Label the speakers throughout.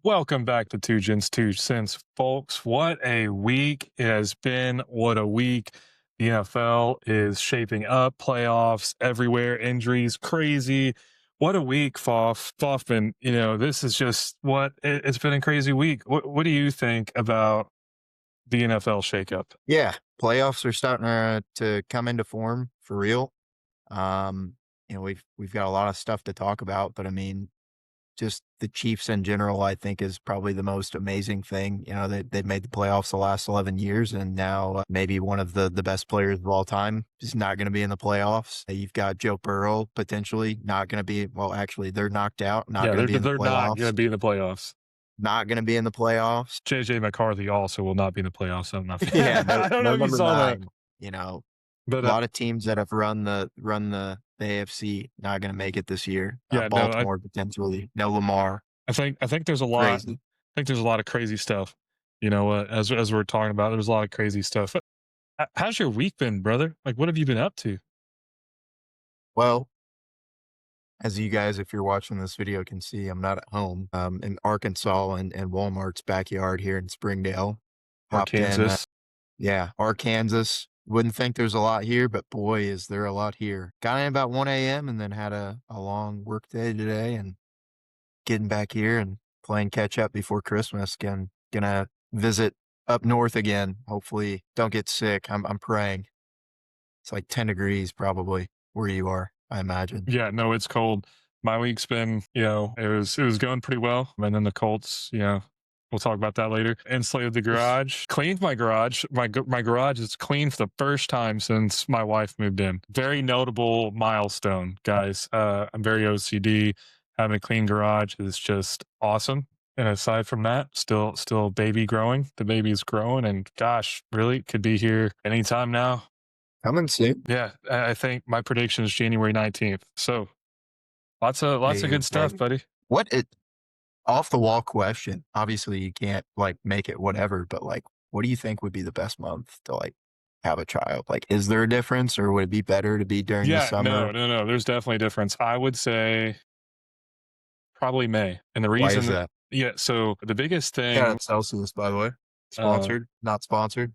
Speaker 1: Welcome back to Two Gens, Two Cents, folks. What a week it has been. What a week. The NFL is shaping up, playoffs everywhere, injuries, crazy. What a week, Foffman. This is just it's been a crazy week. What do you think about the NFL shakeup?
Speaker 2: Yeah, playoffs are starting to come into form for real. Um, we've got a lot of stuff to talk about, but I mean, just the Chiefs in general, I think, is probably the most amazing thing. They've made the playoffs the last 11 years, and now maybe one of the best players of all time is not going to be in the playoffs. You've got Joe Burrow potentially not going to be. Well, actually, they're knocked out, not
Speaker 1: Yeah,
Speaker 2: going to
Speaker 1: they're
Speaker 2: be in the
Speaker 1: they're not going
Speaker 2: playoffs.
Speaker 1: to be in the playoffs.
Speaker 2: Not going to be in the playoffs.
Speaker 1: JJ McCarthy also will not be in the playoffs. I'm not.
Speaker 2: Yeah, no,
Speaker 1: I don't know
Speaker 2: no
Speaker 1: if you
Speaker 2: number
Speaker 1: saw that,
Speaker 2: 9. You know,
Speaker 1: but
Speaker 2: a lot of teams that have run the AFC not going to make it this year.
Speaker 1: yeah, no,
Speaker 2: Baltimore potentially, no Lamar,
Speaker 1: I think there's a lot.
Speaker 2: crazy.
Speaker 1: I think there's a lot of crazy stuff. As we're talking about, there's a lot of crazy stuff. How's your week been, brother? Like, what have you been up to?
Speaker 2: Well, as you guys, if you're watching this video, can see, I'm not at home. In Arkansas and Walmart's backyard here in Springdale. Hopped in,
Speaker 1: Arkansas.
Speaker 2: yeah, Arkansas. Wouldn't think there's a lot here, but boy, is there a lot here. Got in about 1 a.m. and then had a long work day today, and getting back here and playing catch up before Christmas. Gonna visit up north again. Hopefully don't get sick. I'm praying. It's like 10 degrees probably where you are, I imagine.
Speaker 1: Yeah, no, it's cold. My week's been, it was going pretty well, and then the Colts, we'll talk about that later. Insulated the garage, cleaned my garage. My garage is clean for the first time since my wife moved in. Very notable milestone, guys. I'm very OCD. Having a clean garage is just awesome. And aside from that, still baby growing. The baby is growing, and gosh, really could be here anytime now.
Speaker 2: Coming soon.
Speaker 1: Yeah, I think my prediction is January 19th. So lots of
Speaker 2: Hey,
Speaker 1: good stuff,
Speaker 2: hey,
Speaker 1: buddy.
Speaker 2: what it off the wall question. Obviously you can't like make it whatever, but like what do you think would be the best month to like have a child? Like, is there a difference or would it be better to be during the
Speaker 1: Yeah, no,
Speaker 2: summer?
Speaker 1: no, no. There's definitely a difference. I would say probably May. And the
Speaker 2: Why is
Speaker 1: reason,
Speaker 2: that?
Speaker 1: yeah, so the biggest
Speaker 2: Shout
Speaker 1: thing,
Speaker 2: out Celsius, by the way.
Speaker 1: uh,
Speaker 2: Sponsored, not sponsored.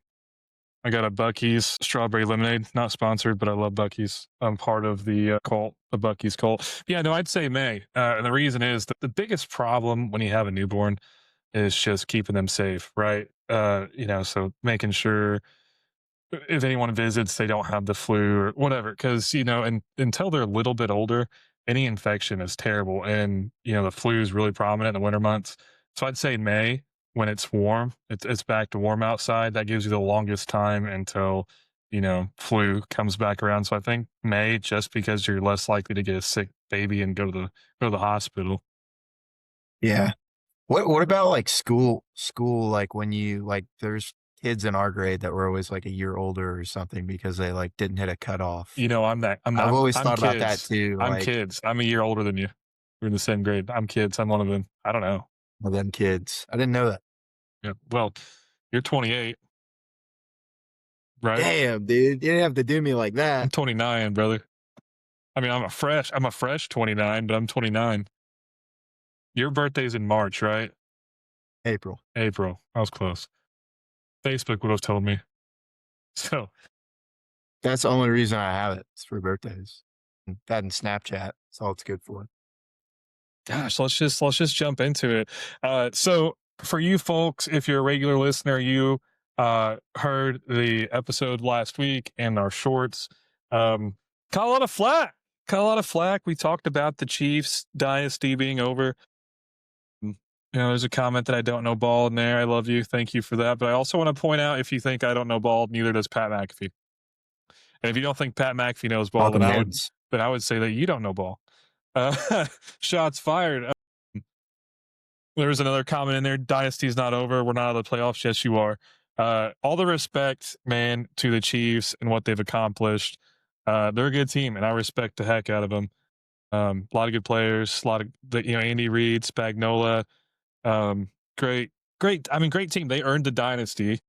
Speaker 1: I got a Bucky's strawberry lemonade, not sponsored, but I love Bucky's. I'm part of the cult, the Bucky's cult. Yeah, no, I'd say May. And the reason is that the biggest problem when you have a newborn is just keeping them safe, right? So making sure if anyone visits, they don't have the flu or whatever. Because and until they're a little bit older, any infection is terrible, and the flu is really prominent in the winter months. So I'd say May when it's warm, it's back to warm outside. That gives you the longest time until flu comes back around. So I think May, just because you're less likely to get a sick baby and go to the hospital.
Speaker 2: Yeah. What about like school like when you like there's kids in our grade that were always like a year older or something because they like didn't hit a cutoff.
Speaker 1: I'm that. I'm
Speaker 2: I've
Speaker 1: not.
Speaker 2: always
Speaker 1: I'm
Speaker 2: thought about that
Speaker 1: kids.
Speaker 2: too,
Speaker 1: I'm
Speaker 2: like
Speaker 1: kids. I'm a year older than you. We're in the same grade. I'm kids. I'm one of them. I don't know.
Speaker 2: well, them kids. I didn't know that.
Speaker 1: Yeah. Well, you're 28, right?
Speaker 2: Damn, dude. You didn't have to do me like
Speaker 1: I'm
Speaker 2: that.
Speaker 1: 29, brother. I mean, I'm a fresh 29, but I'm 29. Your birthday's in March, right?
Speaker 2: April.
Speaker 1: April. I was close. Facebook would have told me. So,
Speaker 2: That's the only reason I have it. It's for birthdays. That and Snapchat. That's all it's good for.
Speaker 1: gosh, let's just jump into it. So for you folks, if you're a regular listener, you heard the episode last week and our shorts. Caught a lot of flack. Caught a lot of flack. We talked about the Chiefs dynasty being over. There's a comment that I don't know ball in there. I love you. Thank you for that. But I also want to point out, if you think I don't know ball, neither does Pat McAfee. And if you don't think Pat McAfee knows ball,
Speaker 2: Talking
Speaker 1: then
Speaker 2: heads.
Speaker 1: I would say that you don't know ball. Shots fired. There was another comment in there. Dynasty's not over. We're not out of the playoffs. Yes, you are. All the respect, man, to the Chiefs and what they've accomplished. They're a good team, and I respect the heck out of them. A lot of good players. A lot of Andy Reid, Spagnola. Great. I mean, great team. They earned the dynasty.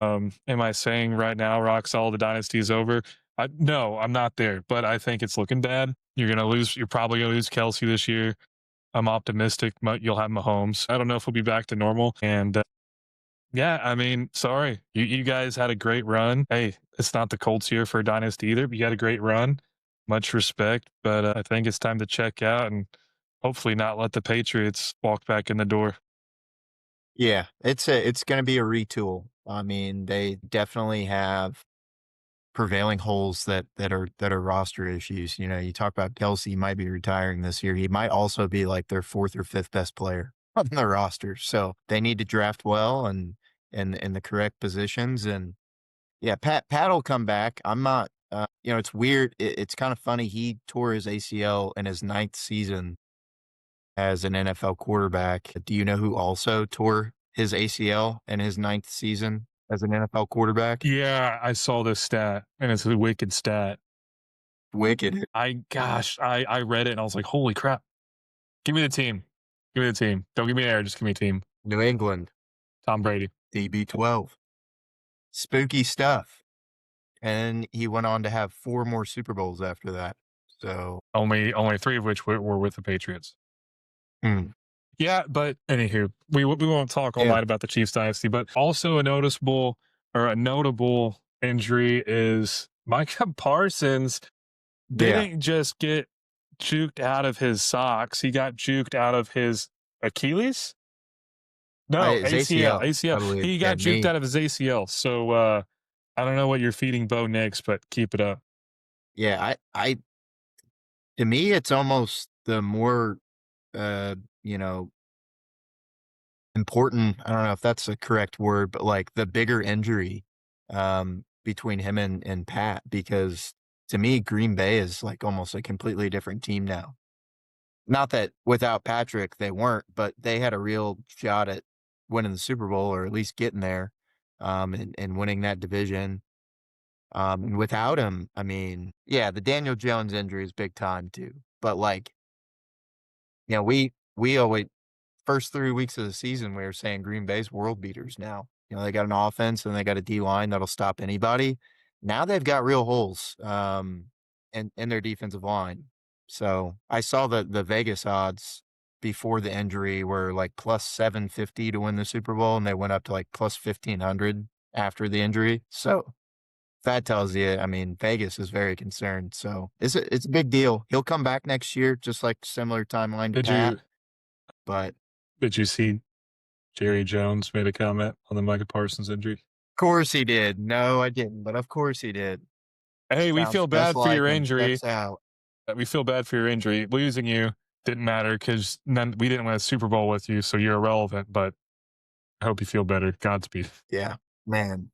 Speaker 1: Am I saying right now, rock solid, the dynasty is over? No, I'm not there, but I think it's looking bad. You're probably gonna lose Kelsey this year. I'm optimistic. You'll have Mahomes. I don't know if we'll be back to normal. And yeah, I mean, sorry, you guys had a great run. Hey, it's not the Colts here for a dynasty either, but you had a great run. Much respect, but I think it's time to check out and hopefully not let the Patriots walk back in the door.
Speaker 2: Yeah, it's gonna be a retool. I mean, they definitely have prevailing holes that are roster issues. You know, you talk about Kelsey might be retiring this year. He might also be like their fourth or fifth best player on the roster. So they need to draft well and in the correct positions. And yeah, Pat will come back. I'm not. It's weird. It's kind of funny. He tore his ACL in his ninth season as an NFL quarterback. Do you know who also tore his ACL in his ninth season as an NFL quarterback?
Speaker 1: Yeah, I saw this stat, and it's a wicked stat.
Speaker 2: Wicked.
Speaker 1: I read it and I was like, holy crap. Give me the team. Give me the team. Don't give me air, just give me a team.
Speaker 2: New England,
Speaker 1: Tom Brady.
Speaker 2: DB12. Spooky stuff. And he went on to have 4 more Super Bowls after that. So,
Speaker 1: Only three of which were with the Patriots.
Speaker 2: hmm,
Speaker 1: Yeah, but anywho, we won't talk all
Speaker 2: yeah,
Speaker 1: night about the Chiefs dynasty, but also a notable injury is Micah Parsons
Speaker 2: yeah.
Speaker 1: didn't just get juked out of his socks. He got juked out of his Achilles? No,
Speaker 2: His
Speaker 1: ACL.
Speaker 2: ACL, I
Speaker 1: ACL.
Speaker 2: believe.
Speaker 1: He
Speaker 2: Yeah,
Speaker 1: got juked
Speaker 2: knee.
Speaker 1: out of his ACL. So I don't know what you're feeding Bo Nix, but keep it up.
Speaker 2: Yeah, to me, it's almost the more, uh, you know, important. I don't know if that's the correct word, but like the bigger injury between him and Pat, because to me, Green Bay is like almost a completely different team now. Not that without Patrick they weren't, but they had a real shot at winning the Super Bowl or at least getting there, and winning that division. And without him, I mean, yeah, the Daniel Jones injury is big time too. But like, we always first 3 weeks of the season we were saying Green Bay's world beaters now. You know, they got an offense and they got a D line that'll stop anybody. Now they've got real holes in their defensive line. So I saw the Vegas odds before the injury were like plus 750 to win the Super Bowl, and they went up to like plus 1500 after the injury. So that tells you, I mean, Vegas is very concerned. So it's a big deal. He'll come back next year, just like similar timeline to
Speaker 1: Did
Speaker 2: Pat.
Speaker 1: you
Speaker 2: But
Speaker 1: did you see Jerry Jones made a comment on the Micah Parsons injury?
Speaker 2: course he did. No, I didn't, but of course he did.
Speaker 1: Hey, we
Speaker 2: Sounds
Speaker 1: feel
Speaker 2: just
Speaker 1: bad for
Speaker 2: like
Speaker 1: your
Speaker 2: him.
Speaker 1: injury.
Speaker 2: Checks out.
Speaker 1: We feel bad for your injury. Losing you didn't matter because then we didn't win a Super Bowl with you, so you're irrelevant. But I hope you feel better. Godspeed.
Speaker 2: Yeah, man,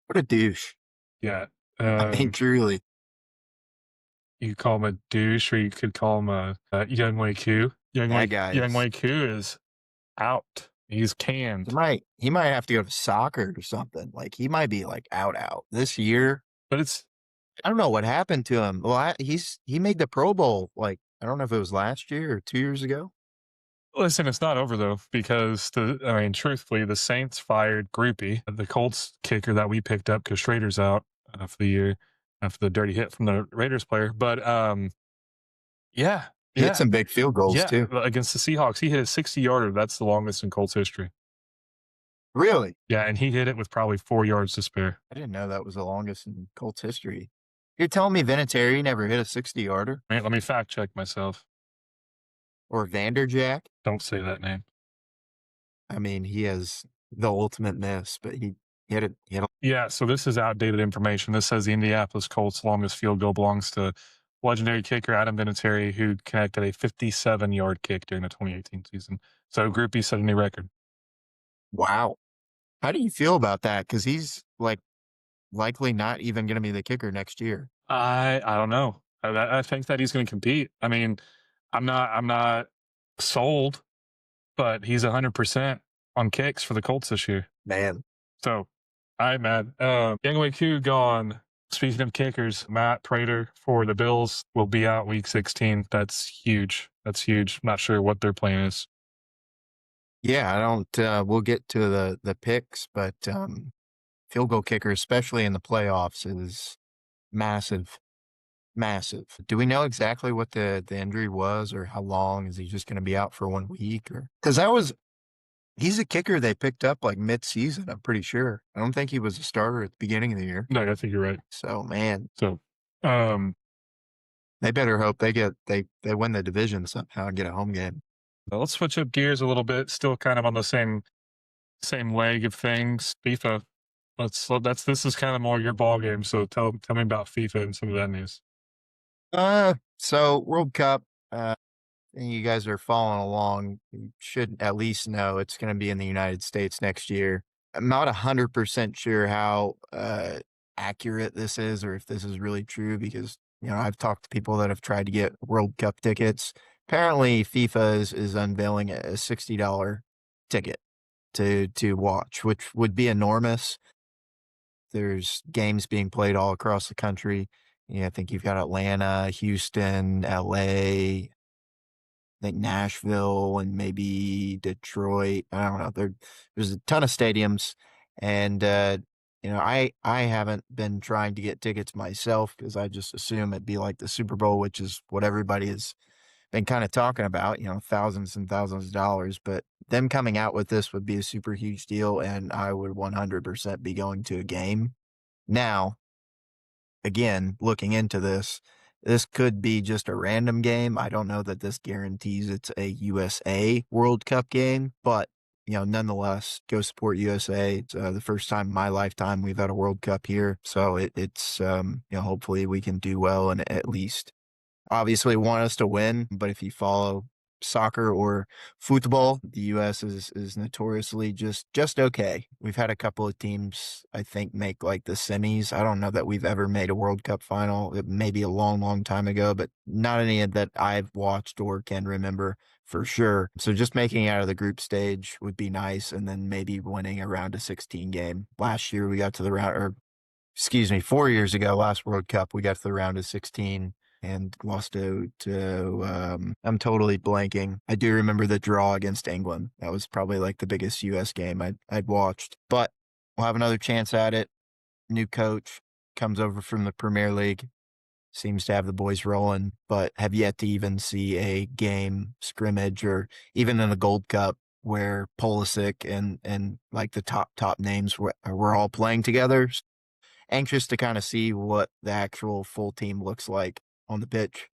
Speaker 2: what a douche.
Speaker 1: Yeah.
Speaker 2: I mean, truly.
Speaker 1: You could call him a douche, or you could call him a Young Wei Koo.
Speaker 2: That guy
Speaker 1: Young
Speaker 2: is
Speaker 1: Wei Koo is out. He's canned.
Speaker 2: he might have to go to soccer or something. Like, he might be, like, out. This year,
Speaker 1: But it's
Speaker 2: I don't know what happened to him. Well, he made the Pro Bowl, like, I don't know if it was last year or 2 years ago.
Speaker 1: listen, it's not over though, because truthfully, the Saints fired Groupie, the Colts kicker that we picked up because Schrader's out for the year after the dirty hit from the Raiders player. But yeah,
Speaker 2: He hit
Speaker 1: yeah,
Speaker 2: some big field goals
Speaker 1: yeah.
Speaker 2: too.
Speaker 1: Against the Seahawks, he hit a 60-yarder. That's the longest in Colts history.
Speaker 2: Really?
Speaker 1: Yeah, and he hit it with probably 4 yards to spare.
Speaker 2: I didn't know that was the longest in Colts history. You're telling me Vinatieri never hit a 60-yarder?
Speaker 1: Man, let me fact check myself.
Speaker 2: Or Vanderjack?
Speaker 1: Don't say that name.
Speaker 2: I mean, he has the ultimate miss, but he had a
Speaker 1: Yeah, so this is outdated information. This says the Indianapolis Colts' longest field goal belongs to legendary kicker Adam Vinatieri, who connected a 57-yard kick during the 2018 season. So Groupie set a new record.
Speaker 2: wow. How do you feel about that? Because he's, like, likely not even gonna be the kicker next year.
Speaker 1: I don't know. I think that he's going to compete. I mean, I'm not sold, but he's 100% on kicks for the Colts this year.
Speaker 2: Man.
Speaker 1: So I'm mad. Younghoe Koo gone. Speaking of kickers, Matt Prater for the Bills will be out week 16. That's huge. That's huge. Not sure what their plan is.
Speaker 2: Yeah, I don't, we'll get to the picks, but, field goal kicker, especially in the playoffs, is massive. Massive. Do we know exactly what the injury was or how long? Is he just going to be out for 1 week? Or because he's a kicker they picked up like mid-season, I'm pretty sure. I don't think he was a starter at the beginning of the year.
Speaker 1: No, I think you're right.
Speaker 2: So man,
Speaker 1: So,
Speaker 2: they better hope they win the division somehow and get a home game.
Speaker 1: let's switch up gears a little bit. Still kind of on the same leg of things. FIFA. This is kind of more your ball game. So tell me about FIFA and some of that news.
Speaker 2: So World Cup, and you guys are following along. You should at least know it's going to be in the United States next year. I'm not 100% sure how accurate this is or if this is really true because, I've talked to people that have tried to get World Cup tickets. Apparently, FIFA is unveiling a $60 ticket to watch, which would be enormous. There's games being played all across the country. I think you've got Atlanta, Houston, LA, I think Nashville and maybe Detroit. I don't know. There's a ton of stadiums, and I haven't been trying to get tickets myself because I just assume it'd be like the Super Bowl, which is what everybody has been kind of talking about. Thousands and thousands of dollars. But them coming out with this would be a super huge deal, and I would 100% be going to a game. Now, again, looking into this could be just a random game. I don't know that this guarantees it's a USA World Cup game, but nonetheless, go support USA. It's the first time in my lifetime we've had a World Cup here, so it's hopefully we can do well and at least obviously want us to win. But if you follow soccer or football, the US is notoriously just okay. We've had a couple of teams I think make like the semis. I don't know that we've ever made a World Cup final. It may be a long, long time ago, but not any that I've watched or can remember for sure. So just making it out of the group stage would be nice, and then maybe winning a round of 16 game. Last year we got to the round, or excuse me, 4 years ago, last World Cup, we got to the round of 16 and lost to I'm totally blanking. I do remember the draw against England. That was probably like the biggest US game I'd watched. But we'll have another chance at it. New coach comes over from the Premier League. Seems to have the boys rolling, but have yet to even see a game scrimmage or even in the Gold Cup where Pulisic and like the top names were all playing together. Anxious to kind of see what the actual full team looks like on the pitch.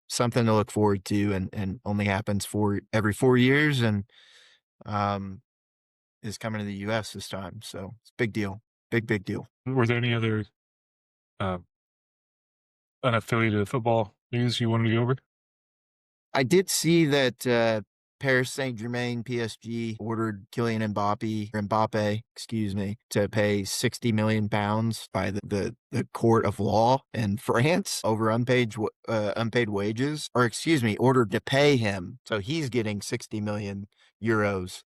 Speaker 2: Something to look forward to, and only happens every 4 years, and is coming to the U.S. this time. So it's a big deal, big deal.
Speaker 1: Were there any other unaffiliated football news you wanted to go over?
Speaker 2: I did see that Paris Saint-Germain, PSG, ordered Kylian Mbappe, excuse me, to pay £60 million by the court of law in France over unpaid wages, or excuse me, ordered to pay him. So he's getting 60 million euros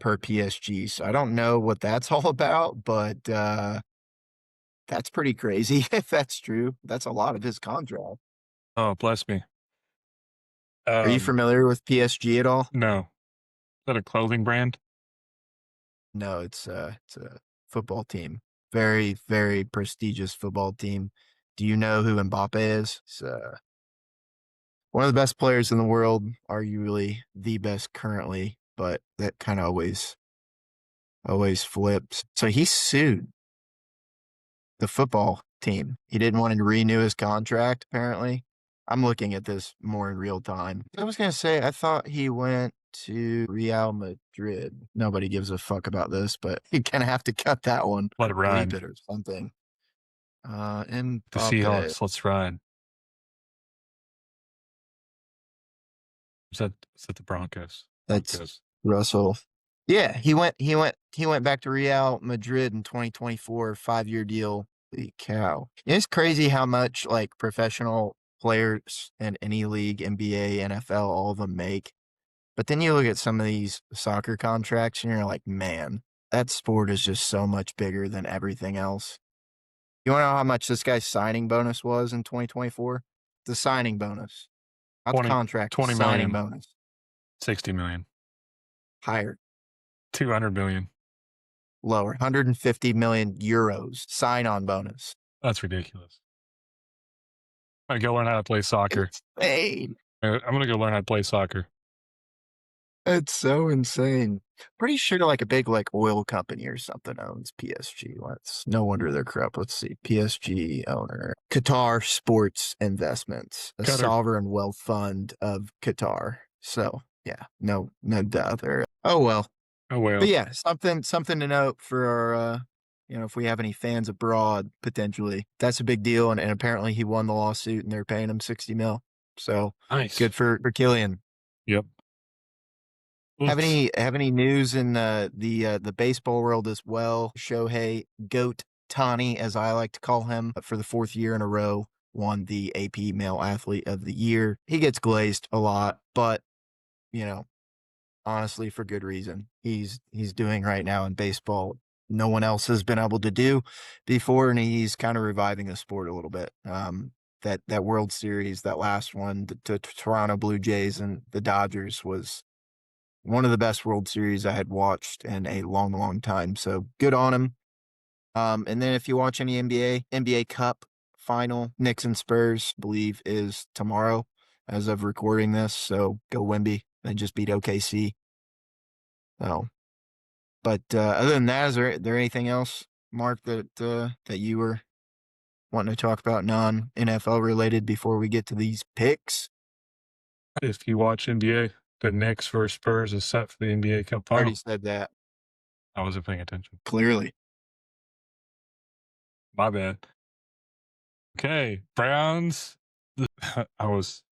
Speaker 2: per PSG. So I don't know what that's all about, but that's pretty crazy if that's true. That's a lot of his contract.
Speaker 1: Oh, bless me.
Speaker 2: Are you familiar with PSG at all?
Speaker 1: No. Is that a clothing brand?
Speaker 2: No, it's a football team. Very, very prestigious football team. Do you know who Mbappe is? He's one of the best players in the world, arguably the best currently, but that kind of always flips. So he sued the football team. He didn't want to renew his contract, apparently. I'm looking at this more in real time. I was going to say, I thought he went to Real Madrid. Nobody gives a fuck about this, but you're going to have to cut that one.
Speaker 1: Let it ride.
Speaker 2: Bleep it or something. And
Speaker 1: The Seahawks, let's ride. Is that the Broncos?
Speaker 2: That's Russell. Yeah, he went back to Real Madrid in 2024, 5-year deal. Holy cow. It's crazy how much like professional players in any league, NBA, NFL, all of them make. But then you look at some of these soccer contracts and you're like, man, that sport is just so much bigger than everything else. You want to know how much this guy's signing bonus was in 2024? The signing bonus. Not the contract,
Speaker 1: 20
Speaker 2: signing
Speaker 1: million.
Speaker 2: bonus.
Speaker 1: 60 million.
Speaker 2: Higher.
Speaker 1: 200 million.
Speaker 2: Lower. 150 million euros sign-on bonus.
Speaker 1: That's ridiculous. I'm gonna go learn how to play soccer.
Speaker 2: Insane.
Speaker 1: I'm gonna go learn how to play soccer.
Speaker 2: It's so insane. Pretty sure like a big like oil company or something owns PSG. Let's no wonder they're corrupt. Let's see. PSG owner. Qatar Sports Investments, a
Speaker 1: Cutter.
Speaker 2: sovereign wealth fund of Qatar. So yeah, no doubt there. Oh well.
Speaker 1: Oh well.
Speaker 2: But yeah, something to note for our if we have any fans abroad potentially. That's a big deal. And apparently he won the lawsuit and they're paying him 60 mil. So
Speaker 1: Nice.
Speaker 2: good for Killian.
Speaker 1: Yep.
Speaker 2: Have any news in the baseball world as well? Shohei Goat Tani, as I like to call him, for the fourth year in a row, won the AP Male Athlete of the Year. He gets glazed a lot, but honestly, for good reason. He's doing right now in baseball no one else has been able to do before, and he's kind of reviving the sport a little bit. That World Series, that last one, the Toronto Blue Jays and the Dodgers was one of the best World Series I had watched in a long, long time. So good on him. And then if you watch any NBA Cup final, Knicks and Spurs, I believe is tomorrow as of recording this. So go Wemby and just beat OKC. So, but other than that, is there anything else, Mark, that you were wanting to talk about non-NFL related before we get to these picks?
Speaker 1: If you watch NBA, the Knicks versus Spurs is set for the NBA Cup
Speaker 2: I already
Speaker 1: final.
Speaker 2: said that.
Speaker 1: I wasn't paying attention.
Speaker 2: Clearly.
Speaker 1: My bad. Okay, Browns. I was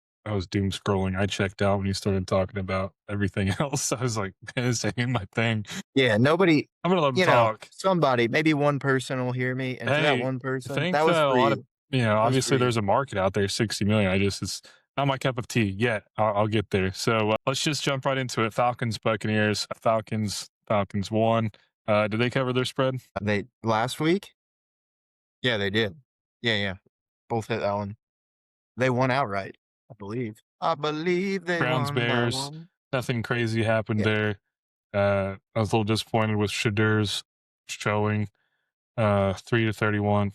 Speaker 1: doom scrolling. I checked out when you started talking about everything else. I was like, man, this ain't my thing.
Speaker 2: Yeah, nobody,
Speaker 1: I'm gonna let them talk.
Speaker 2: somebody, maybe one person will hear me. And for that
Speaker 1: Hey,
Speaker 2: one
Speaker 1: I
Speaker 2: person,
Speaker 1: think
Speaker 2: that was
Speaker 1: that a
Speaker 2: for
Speaker 1: lot of
Speaker 2: you. Was for
Speaker 1: obviously
Speaker 2: you.
Speaker 1: there's a market out there, 60 million. It's not my cup of tea yet. I'll get there. So let's just jump right into it. Falcons, Buccaneers. Falcons won. Did they cover their spread?
Speaker 2: They last week? Yeah, they did. Yeah. Both hit that one. They won outright, I believe. I believe they
Speaker 1: Browns,
Speaker 2: won by
Speaker 1: Bears.
Speaker 2: one.
Speaker 1: Nothing crazy happened
Speaker 2: Yeah.
Speaker 1: there. I was a little disappointed with Shadur's showing. 3-31.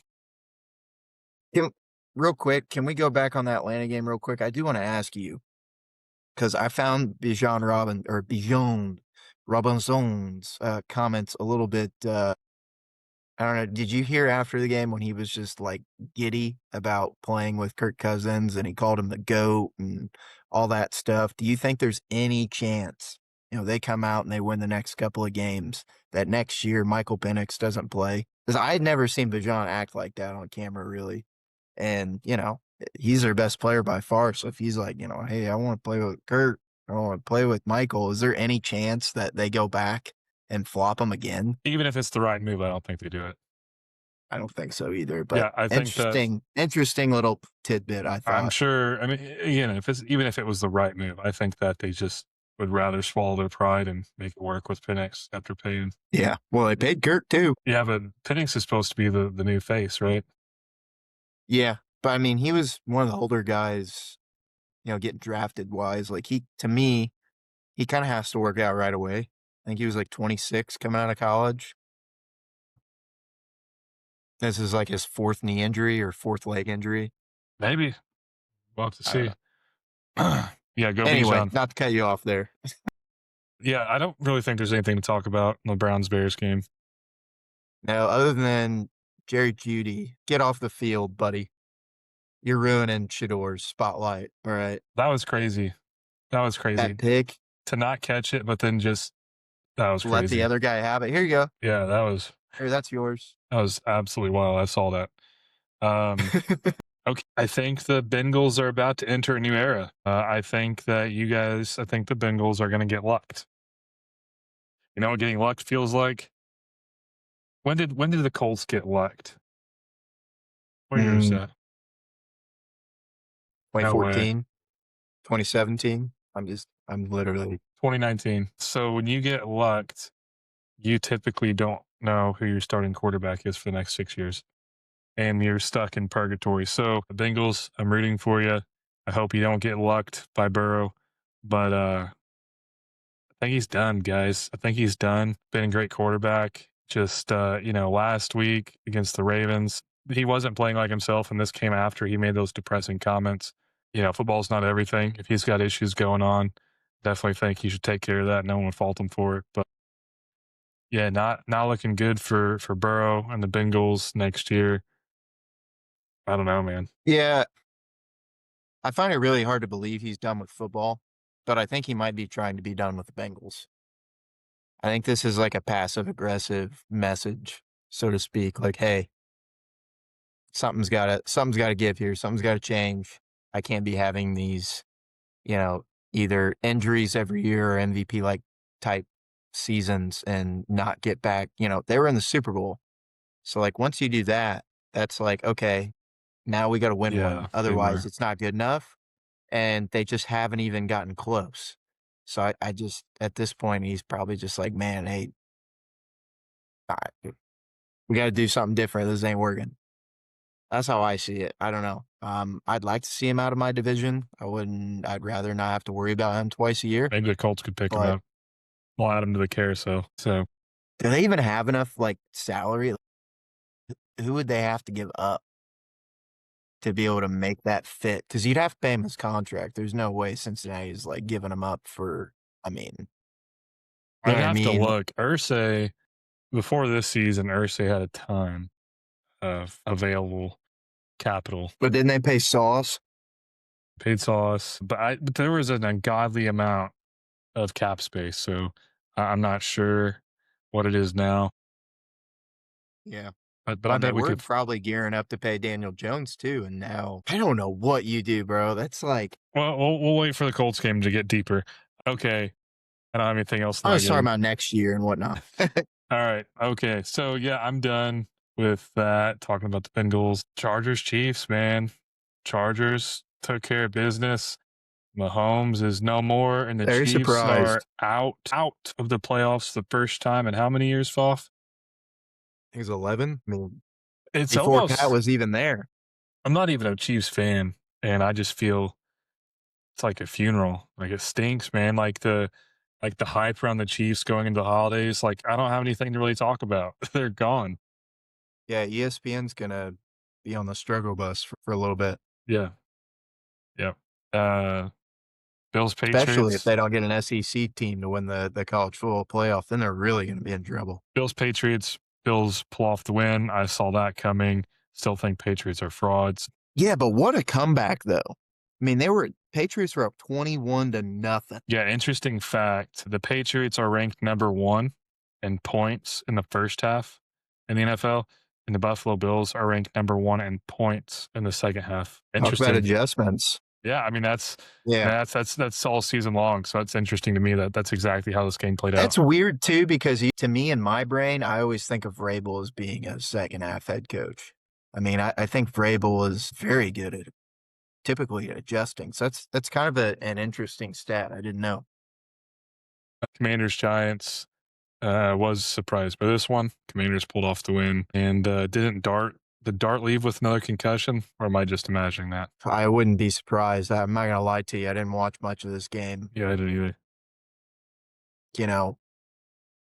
Speaker 2: Real quick, can we go back on that Atlanta game real quick? I do want to ask you because I found Bijan Robinson's comments a little bit. I don't know. Did you hear after the game when he was just like giddy about playing with Kirk Cousins and he called him the GOAT and all that stuff? Do you think there's any chance, they come out and they win the next couple of games that next year Michael Penix doesn't play? Because I had never seen Bijan act like that on camera, really. And, he's their best player by far. So if he's like, hey, I want to play with Kurt, I want to play with Michael, is there any chance that they go back and flop him again?
Speaker 1: Even if it's the right move, I don't think they do it.
Speaker 2: I don't think so either, but
Speaker 1: Yeah, I think that
Speaker 2: interesting little tidbit, I thought.
Speaker 1: I'm sure. I mean, again, even if it was the right move, I think that they just would rather swallow their pride and make it work with Penix after paying.
Speaker 2: Yeah. Well, they paid Kurt too.
Speaker 1: Yeah, but Penix is supposed to be the new face, right?
Speaker 2: Yeah. But I mean, he was one of the older guys, getting drafted wise. Like to me, he kind of has to work out right away. I think he was like 26 coming out of college. This is like his fourth knee injury or fourth leg injury.
Speaker 1: Maybe. We'll have to see. Yeah, go
Speaker 2: anyway,
Speaker 1: Bijan.
Speaker 2: not to cut you off there.
Speaker 1: Yeah, I don't really think there's anything to talk about in the Browns-Bears game.
Speaker 2: No, other than Jerry Jeudy, get off the field, buddy. You're ruining Shador's spotlight. All right.
Speaker 1: That was crazy.
Speaker 2: That pick.
Speaker 1: To not catch it, but then that was crazy.
Speaker 2: Let the other guy have it. Here you go.
Speaker 1: Yeah,
Speaker 2: Here, that's yours.
Speaker 1: That was absolutely wild. I saw that. Okay, I think the Bengals are about to enter a new era. I think the Bengals are going to get lucked. You know what getting lucked feels like? When did the Colts get lucked? What year is that?
Speaker 2: 2014, 2017. I'm literally
Speaker 1: 2019. So when you get lucked, you typically don't know who your starting quarterback is for the next 6 years. And you're stuck in purgatory. So the Bengals, I'm rooting for you. I hope you don't get lucked by Burrow. But I think he's done, guys. I think he's done. Been a great quarterback. Just last week against the Ravens, he wasn't playing like himself, and this came after he made those depressing comments. Football's not everything. If he's got issues going on, definitely think he should take care of that. No one would fault him for it. But yeah, not looking good for Burrow and the Bengals next year. I don't know, man.
Speaker 2: Yeah, I find it really hard to believe he's done with football, but I think he might be trying to be done with the Bengals. I think this is like a passive aggressive message, so to speak. Like, hey, something's gotta give here. Something's gotta change. I can't be having these, you know, either injuries every year or MVP like type seasons and not get back. They were in the Super Bowl. So like once you do that, that's like, okay, now we gotta win one.
Speaker 1: Yeah, they
Speaker 2: Otherwise
Speaker 1: were.
Speaker 2: it's not good enough. And they just haven't even gotten close. So I just at this point he's probably just like, man, hey, we gotta do something different. This ain't working. That's how I see it. I don't know. I'd like to see him out of my division. I'd rather not have to worry about him twice a year.
Speaker 1: Maybe the Colts could pick him
Speaker 2: But
Speaker 1: up. We'll add him to the carousel. So
Speaker 2: do they even have enough like salary? Who would they have to give up to be able to make that fit? Because you'd have to pay him his contract. There's no way Cincinnati's like giving him up for. I mean, you
Speaker 1: I'd
Speaker 2: know what I
Speaker 1: have to
Speaker 2: mean?
Speaker 1: look. Ursay before this season, Ursay had a ton of available capital.
Speaker 2: But didn't they pay Sauce?
Speaker 1: Paid sauce, but there was an ungodly amount of cap space, so I'm not sure what it is now.
Speaker 2: Yeah.
Speaker 1: But
Speaker 2: Well,
Speaker 1: I
Speaker 2: I
Speaker 1: bet
Speaker 2: mean,
Speaker 1: we
Speaker 2: we're
Speaker 1: could.
Speaker 2: probably gearing up to pay Daniel Jones too, and now I don't know what you do, bro. That's like
Speaker 1: Well, we'll wait for the Colts game to get deeper. Okay, I don't have anything else in
Speaker 2: I
Speaker 1: that
Speaker 2: was talking
Speaker 1: game.
Speaker 2: about next year and whatnot.
Speaker 1: All right, okay, so yeah, I'm done with that. Talking about the Bengals, Chargers, Chiefs, man. Chargers took care of business. Mahomes is no more, and the
Speaker 2: Very
Speaker 1: Chiefs are
Speaker 2: surprised.
Speaker 1: out of the playoffs the first time in how many years, Foff?
Speaker 2: He was 11. I mean,
Speaker 1: It's
Speaker 2: before Pat
Speaker 1: almost.
Speaker 2: was even there.
Speaker 1: I'm not even a Chiefs fan, and I just feel it's like a funeral. Like it stinks, man. Like the hype around the Chiefs going into the holidays. Like I don't have anything to really talk about. They're gone.
Speaker 2: Yeah, ESPN's gonna be on the struggle bus for a little bit,
Speaker 1: Yeah, yeah. Uh, Bills,
Speaker 2: especially if
Speaker 1: Patriots,
Speaker 2: they don't get an SEC team to win the college football playoff. Then they're really gonna be in trouble.
Speaker 1: Bills, Patriots. Bills pull off the win. I saw that coming. Still think Patriots are frauds.
Speaker 2: Yeah, but what a comeback though. I mean, Patriots were up 21 to nothing.
Speaker 1: Yeah, interesting fact. The Patriots are ranked number one in points in the first half in the NFL, and the Buffalo Bills are ranked number one in points in the second half.
Speaker 2: Talk about
Speaker 1: Interesting.
Speaker 2: adjustments.
Speaker 1: Yeah, I mean
Speaker 2: Yeah.
Speaker 1: that's all season long. So that's interesting to me that that's exactly how this game played out.
Speaker 2: That's weird too, because to me in my brain, I always think of Vrabel as being a second half head coach. I mean, I think Vrabel is very good at typically at adjusting. So that's kind of an interesting stat. I didn't know.
Speaker 1: Commanders Giants was surprised by this one. Commanders pulled off the win and did Dart leave with another concussion, or am I just imagining that?
Speaker 2: I wouldn't be surprised. I'm not gonna lie to you. I didn't watch much of this game.
Speaker 1: Yeah, I didn't either.
Speaker 2: You know,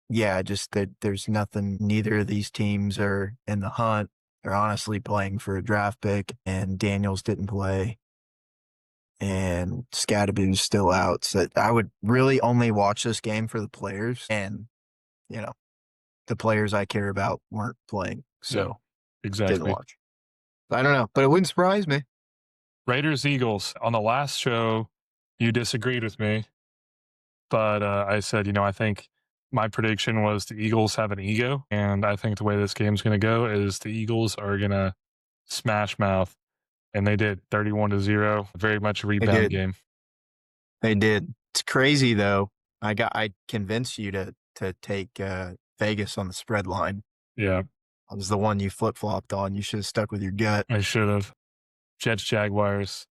Speaker 2: yeah, just that there's nothing. Neither of these teams are in the hunt. They're honestly playing for a draft pick, and Daniels didn't play, and Scadaboo's still out. So I would really only watch this game for the players, and you know, the players I care about weren't playing,
Speaker 1: Yeah,
Speaker 2: so didn't
Speaker 1: exactly.
Speaker 2: watch. I don't know, but it wouldn't surprise me.
Speaker 1: Raiders Eagles. On the last show, you disagreed with me, but I said, I think my prediction was the Eagles have an ego, and I think the way this game's going to go is the Eagles are going to smash mouth, and they did 31-0. Very much a
Speaker 2: They
Speaker 1: rebound
Speaker 2: did.
Speaker 1: game.
Speaker 2: They did. It's crazy though. I convinced you to take Vegas on the spread line.
Speaker 1: Yeah,
Speaker 2: I was the one you flip flopped on. You should have stuck with your gut.
Speaker 1: I should have. Jets Jaguars.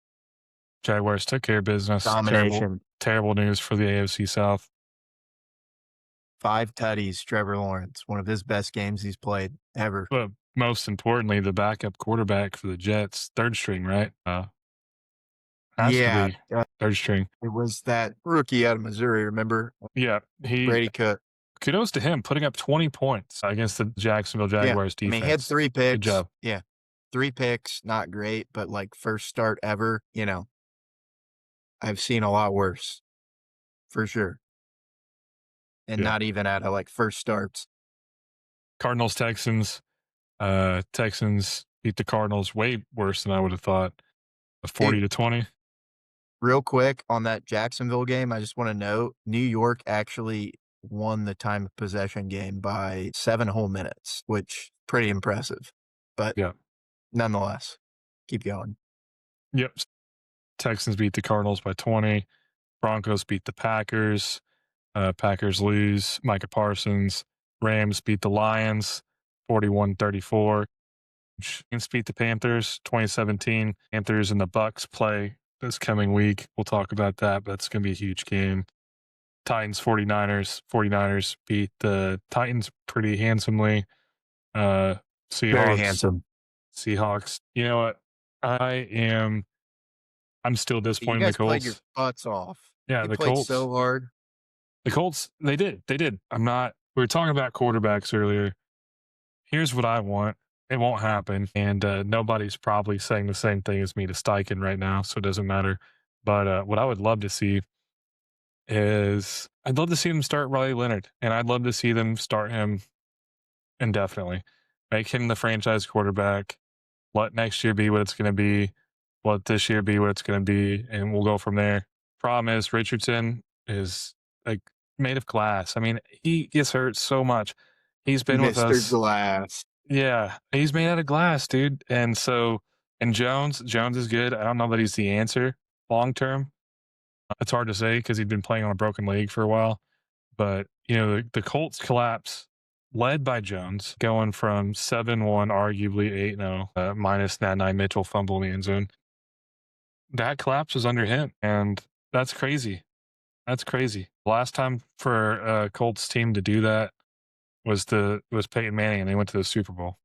Speaker 1: Jaguars took care of business.
Speaker 2: Domination.
Speaker 1: Terrible news for the AFC South.
Speaker 2: 5 tutties, Trevor Lawrence. One of his best games he's played ever.
Speaker 1: But most importantly, the backup quarterback for the Jets, third string, right? Has to
Speaker 2: Yeah,
Speaker 1: be third string.
Speaker 2: it was that rookie out of Missouri, remember?
Speaker 1: Yeah,
Speaker 2: Brady Cook.
Speaker 1: kudos to him putting up 20 points against the Jacksonville
Speaker 2: Yeah.
Speaker 1: Jaguars
Speaker 2: I
Speaker 1: defense.
Speaker 2: mean, he had 3
Speaker 1: Good
Speaker 2: picks.
Speaker 1: job.
Speaker 2: Yeah. 3 picks, not great, but, like, first start ever, I've seen a lot worse, for sure, and
Speaker 1: Yeah.
Speaker 2: not even at a, like, first starts.
Speaker 1: Cardinals, Texans. Texans beat the Cardinals way worse than I would have thought.
Speaker 2: Hey,
Speaker 1: 40-20.
Speaker 2: real quick on that Jacksonville game, I just wanna note, New York actually won the time of possession game by 7 whole minutes, which pretty impressive, but
Speaker 1: Yeah.
Speaker 2: nonetheless, keep going.
Speaker 1: Yep. Texans beat the Cardinals by 20. Broncos beat the Packers. Packers lose. Micah Parsons. Rams beat the Lions 41-34. Giants beat the Panthers 2017. Panthers and the Bucks play this coming week. We'll talk about that, but it's going to be a huge game. Titans 49ers. 49ers beat the Titans pretty handsomely. Uh,
Speaker 2: Very
Speaker 1: Seahawks.
Speaker 2: handsome.
Speaker 1: Seahawks. You know what? I'm still
Speaker 2: You
Speaker 1: disappointed in the
Speaker 2: guys played your
Speaker 1: Colts.
Speaker 2: butts off.
Speaker 1: Yeah,
Speaker 2: You
Speaker 1: the
Speaker 2: played
Speaker 1: Colts.
Speaker 2: so hard.
Speaker 1: The Colts, they did. They did. We were talking about quarterbacks earlier. Here's what I want. It won't happen. And nobody's probably saying the same thing as me to Steichen right now, so it doesn't matter. But what I would love to see is I'd love to see them start Riley Leonard, and I'd love to see them start him indefinitely. Make him the franchise quarterback. Let next year be what it's going to be. Let this year be what it's going to be, and we'll go from there. Problem is, Richardson is like made of glass. I mean, he gets hurt so much. He's been with
Speaker 2: Mr.
Speaker 1: us.
Speaker 2: Glass.
Speaker 1: Yeah, he's made out of glass, dude. And Jones is good. I don't know that he's the answer long term. It's hard to say because he'd been playing on a broken leg for a while. But the Colts collapse, led by Jones, going from 7-1, arguably 8-0, minus that nine Mitchell fumble in the end zone. That collapse was under him, and that's crazy. That's crazy. Last time for a Colts team to do that was Peyton Manning, and they went to the Super Bowl.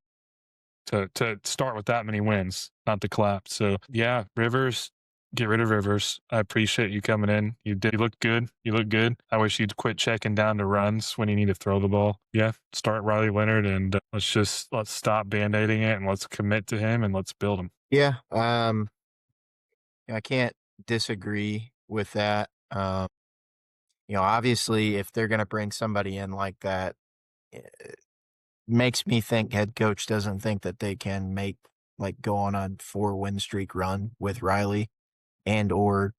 Speaker 1: To start with that many wins, not to collapse. So yeah, Rivers, get rid of Rivers. I appreciate you coming in. You look good. You look good. I wish you'd quit checking down to runs when you need to throw the ball. Yeah, start Riley Leonard and let's stop band-aiding it and let's commit to him and let's build him.
Speaker 2: Yeah, I can't disagree with that. Obviously, if they're gonna bring somebody in like that, it makes me think head coach doesn't think that they can go on a 4-win streak run with Riley, and or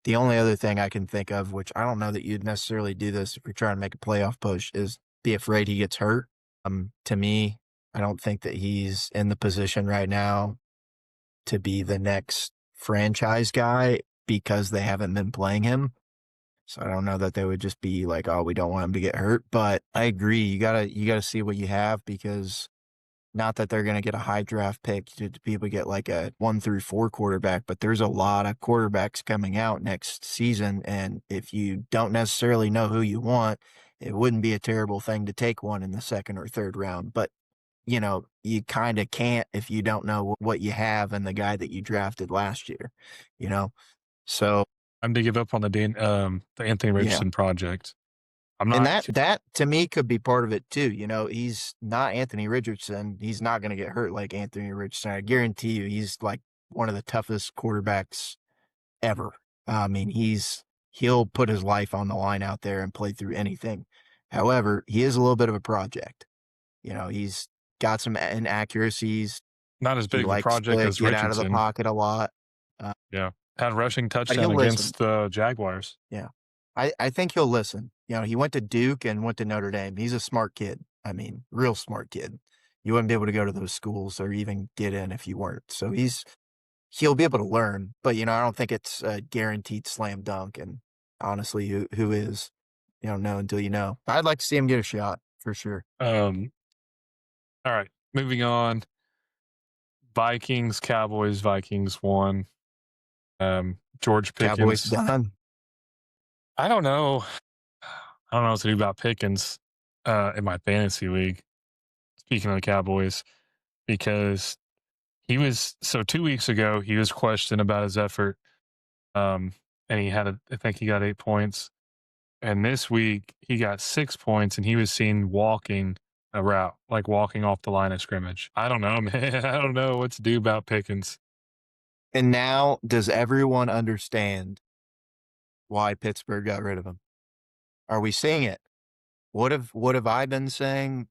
Speaker 2: the only other thing I can think of, which I don't know that you'd necessarily do this if you're trying to make a playoff push, is be afraid he gets hurt. To me, I don't think that he's in the position right now to be the next franchise guy because they haven't been playing him. So I don't know that they would just be like, "Oh, we don't want him to get hurt." But I agree. You gotta see what you have because not that they're gonna get a high draft pick to be able to get like a 1 through 4 quarterback, but there's a lot of quarterbacks coming out next season. And if you don't necessarily know who you want, it wouldn't be a terrible thing to take one in the second or third round. But you kind of can't if you don't know what you have and the guy that you drafted last year, you know? So,
Speaker 1: I'm to give up on the Anthony
Speaker 2: yeah.
Speaker 1: Richardson project. I'm
Speaker 2: And
Speaker 1: not.
Speaker 2: that to me could be part of it too. He's not Anthony Richardson. He's not going to get hurt like Anthony Richardson. I guarantee you, he's like one of the toughest quarterbacks ever. I mean, he'll put his life on the line out there and play through anything. However, he is a little bit of a project. He's got some inaccuracies.
Speaker 1: Not as
Speaker 2: He
Speaker 1: big of a
Speaker 2: likes
Speaker 1: project
Speaker 2: to
Speaker 1: as
Speaker 2: get out of the
Speaker 1: Richardson.
Speaker 2: pocket a lot.
Speaker 1: Yeah. Had a rushing
Speaker 2: But
Speaker 1: touchdown
Speaker 2: he'll listen.
Speaker 1: against the Jaguars.
Speaker 2: Yeah. I think he'll listen. He went to Duke and went to Notre Dame. He's a smart kid. I mean, real smart kid. You wouldn't be able to go to those schools or even get in if you weren't. So he'll be able to learn, but I don't think it's a guaranteed slam dunk. And honestly, who is? You don't know until you know. I'd like to see him get a shot for sure.
Speaker 1: All right. Moving on. Vikings, Cowboys, Vikings won. George
Speaker 2: Cowboys
Speaker 1: Pickens.
Speaker 2: done.
Speaker 1: I don't know. I don't know what to do about Pickens in my fantasy league. Speaking of the Cowboys, because he was 2 weeks ago he was questioned about his effort, and I think he got 8 points, and this week he got 6 points, and he was seen walking a route, like walking off the line of scrimmage. I don't know, man. I don't know what to do about Pickens.
Speaker 2: And now, does everyone understand why Pittsburgh got rid of him? Are we seeing it? What have I been saying?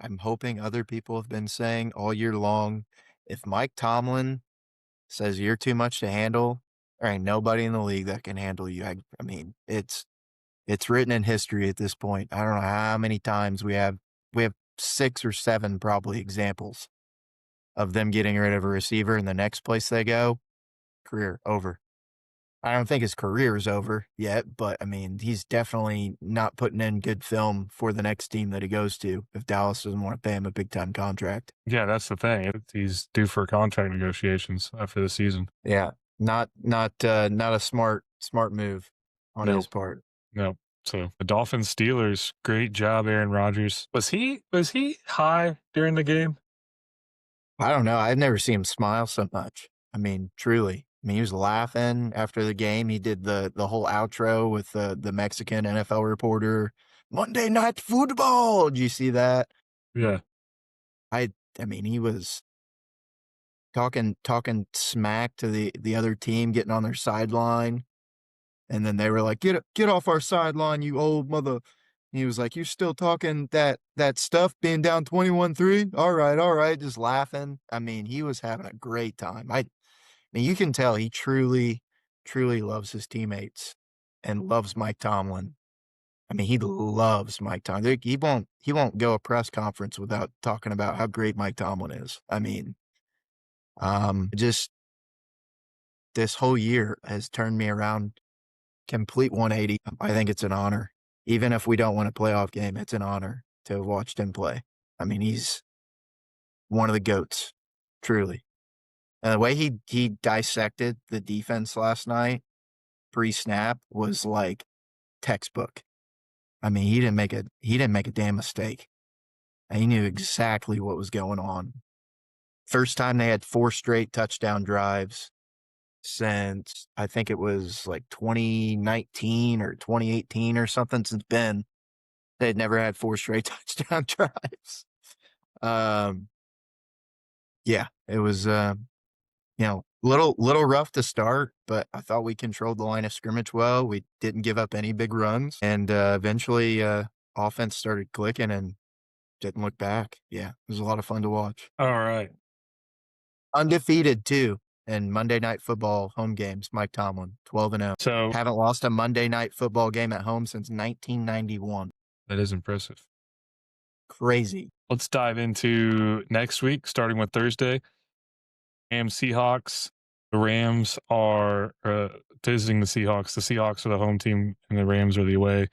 Speaker 2: I'm hoping other people have been saying all year long. If Mike Tomlin says you're too much to handle, there ain't nobody in the league that can handle you. I mean, it's written in history at this point. I don't know how many times we have 6 or 7 probably examples of them getting rid of a receiver, and the next place they go, career over. I don't think his career is over yet, but I mean, he's definitely not putting in good film for the next team that he goes to if Dallas doesn't want to pay him a big time contract.
Speaker 1: Yeah, that's the thing. He's due for contract negotiations after the season.
Speaker 2: Yeah, not a smart move on
Speaker 1: No,
Speaker 2: his part.
Speaker 1: no. So the Dolphins Steelers, great job, Aaron Rodgers. Was he high during the game?
Speaker 2: I don't know. I've never seen him smile so much. I mean, truly. I mean, he was laughing after the game. He did the whole outro with the Mexican NFL reporter. Monday Night Football. Did you see that?
Speaker 1: Yeah.
Speaker 2: I mean, he was talking smack to the other team, getting on their sideline, and then they were like, "Get off our sideline, you old mother." And he was like, "You're still talking that stuff, being down 21-3? All right," just laughing. I mean, he was having a great time. I mean, you can tell he truly, truly loves his teammates and loves Mike Tomlin. I mean, he loves Mike Tomlin. He won't go a press conference without talking about how great Mike Tomlin is. I mean, just this whole year has turned me around, complete 180. I think it's an honor. Even if we don't win a playoff game, it's an honor to have watched him play. I mean, he's one of the GOATs, truly. And the way he dissected the defense last night, pre-snap, was like textbook. I mean, he didn't make a damn mistake. He knew exactly what was going on. First time they had 4 straight touchdown drives since I think it was like 2019 or 2018 or something. Since Ben, they'd never had 4 straight touchdown drives. Yeah, it was little rough to start, but I thought we controlled the line of scrimmage well. We didn't give up any big runs, and eventually offense started clicking and didn't look back. Yeah, it was a lot of fun to watch.
Speaker 1: All right.
Speaker 2: Undefeated too. And Monday Night Football home games, Mike Tomlin, 12-0.
Speaker 1: So
Speaker 2: Haven't lost a Monday Night Football game at home since 1991.
Speaker 1: that is impressive.
Speaker 2: Crazy.
Speaker 1: Let's dive into next week, starting with Thursday. Rams Seahawks. The Rams are visiting the Seahawks. The Seahawks are the home team, and the Rams are the away.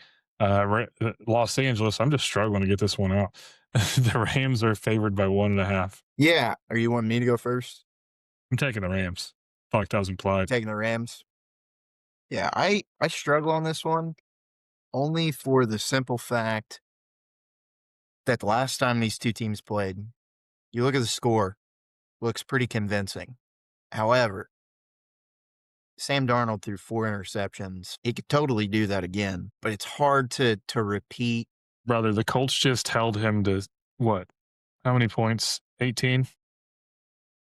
Speaker 1: Los Angeles. I'm just struggling to get this one out. The Rams are favored by 1.5.
Speaker 2: Yeah. Are you wanting me to go first?
Speaker 1: I'm taking the Rams. Felt like that was implied.
Speaker 2: Taking the Rams. Yeah, I struggle on this one only for the simple fact that the last time these two teams played, you look at the score, looks pretty convincing. However, Sam Darnold threw 4 interceptions. He could totally do that again, but it's hard to repeat.
Speaker 1: Brother, the Colts just held him to what? How many points? 18?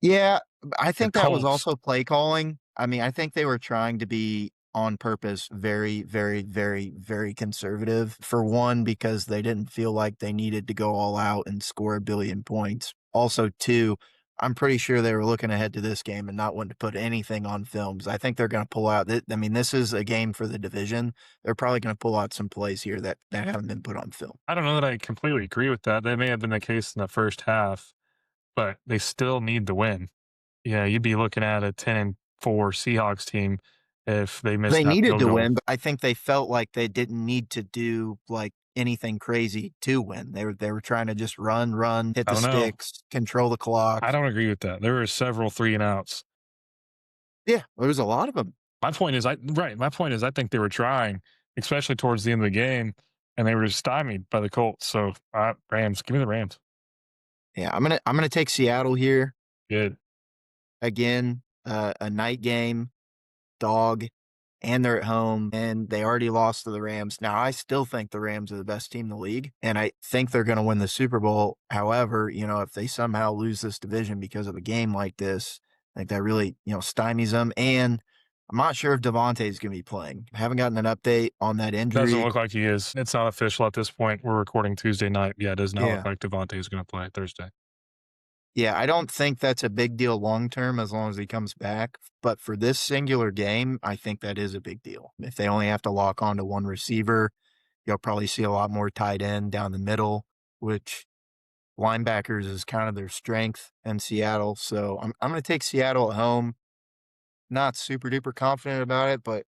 Speaker 2: Yeah, I think that was
Speaker 1: Colts.
Speaker 2: also play calling. I mean, I think they were trying to be on purpose very, very, very, very conservative. For one, because they didn't feel like they needed to go all out and score 1,000,000,000 points. Also, 2, I'm pretty sure they were looking ahead to this game and not wanting to put anything on films. I think they're going to pull out. I mean, this is a game for the division. They're probably going to pull out some plays here that haven't been put on film.
Speaker 1: I don't know that I completely agree with that. That may have been the case in the first half, but they still need the win. Yeah, you'd be looking at a 10-4 Seahawks team if they missed
Speaker 2: They
Speaker 1: that
Speaker 2: needed
Speaker 1: field
Speaker 2: to
Speaker 1: goal.
Speaker 2: win, but I think they felt like they didn't need to do like anything crazy to win. They were trying to just run, hit
Speaker 1: I
Speaker 2: the
Speaker 1: don't know.
Speaker 2: sticks, control the clock.
Speaker 1: I don't agree with that. There were several 3-and-outs.
Speaker 2: Yeah, there was a lot of them.
Speaker 1: My point is, I think they were trying, especially towards the end of the game, and they were stymied by the Colts. So, Rams, give me the Rams.
Speaker 2: Yeah, I'm gonna take Seattle here
Speaker 1: Good.
Speaker 2: again. A night game, dog. and they're at home, and they already lost to the Rams. Now, I still think the Rams are the best team in the league, and I think they're going to win the Super Bowl. However, if they somehow lose this division because of a game like this, I think that really, stymies them. And I'm not sure if Devontae is going to be playing. I haven't gotten an update on that
Speaker 1: Doesn't
Speaker 2: injury.
Speaker 1: look like he is. It's not official at this point. We're recording Tuesday night. Yeah, it does not look
Speaker 2: Yeah.
Speaker 1: like Devontae is going to play Thursday.
Speaker 2: Yeah, I don't think that's a big deal long term as long as he comes back. But for this singular game, I think that is a big deal. If they only have to lock on to one receiver, you'll probably see a lot more tight end down the middle, which linebackers is kind of their strength in Seattle. So I'm going to take Seattle at home. Not super duper confident about it, but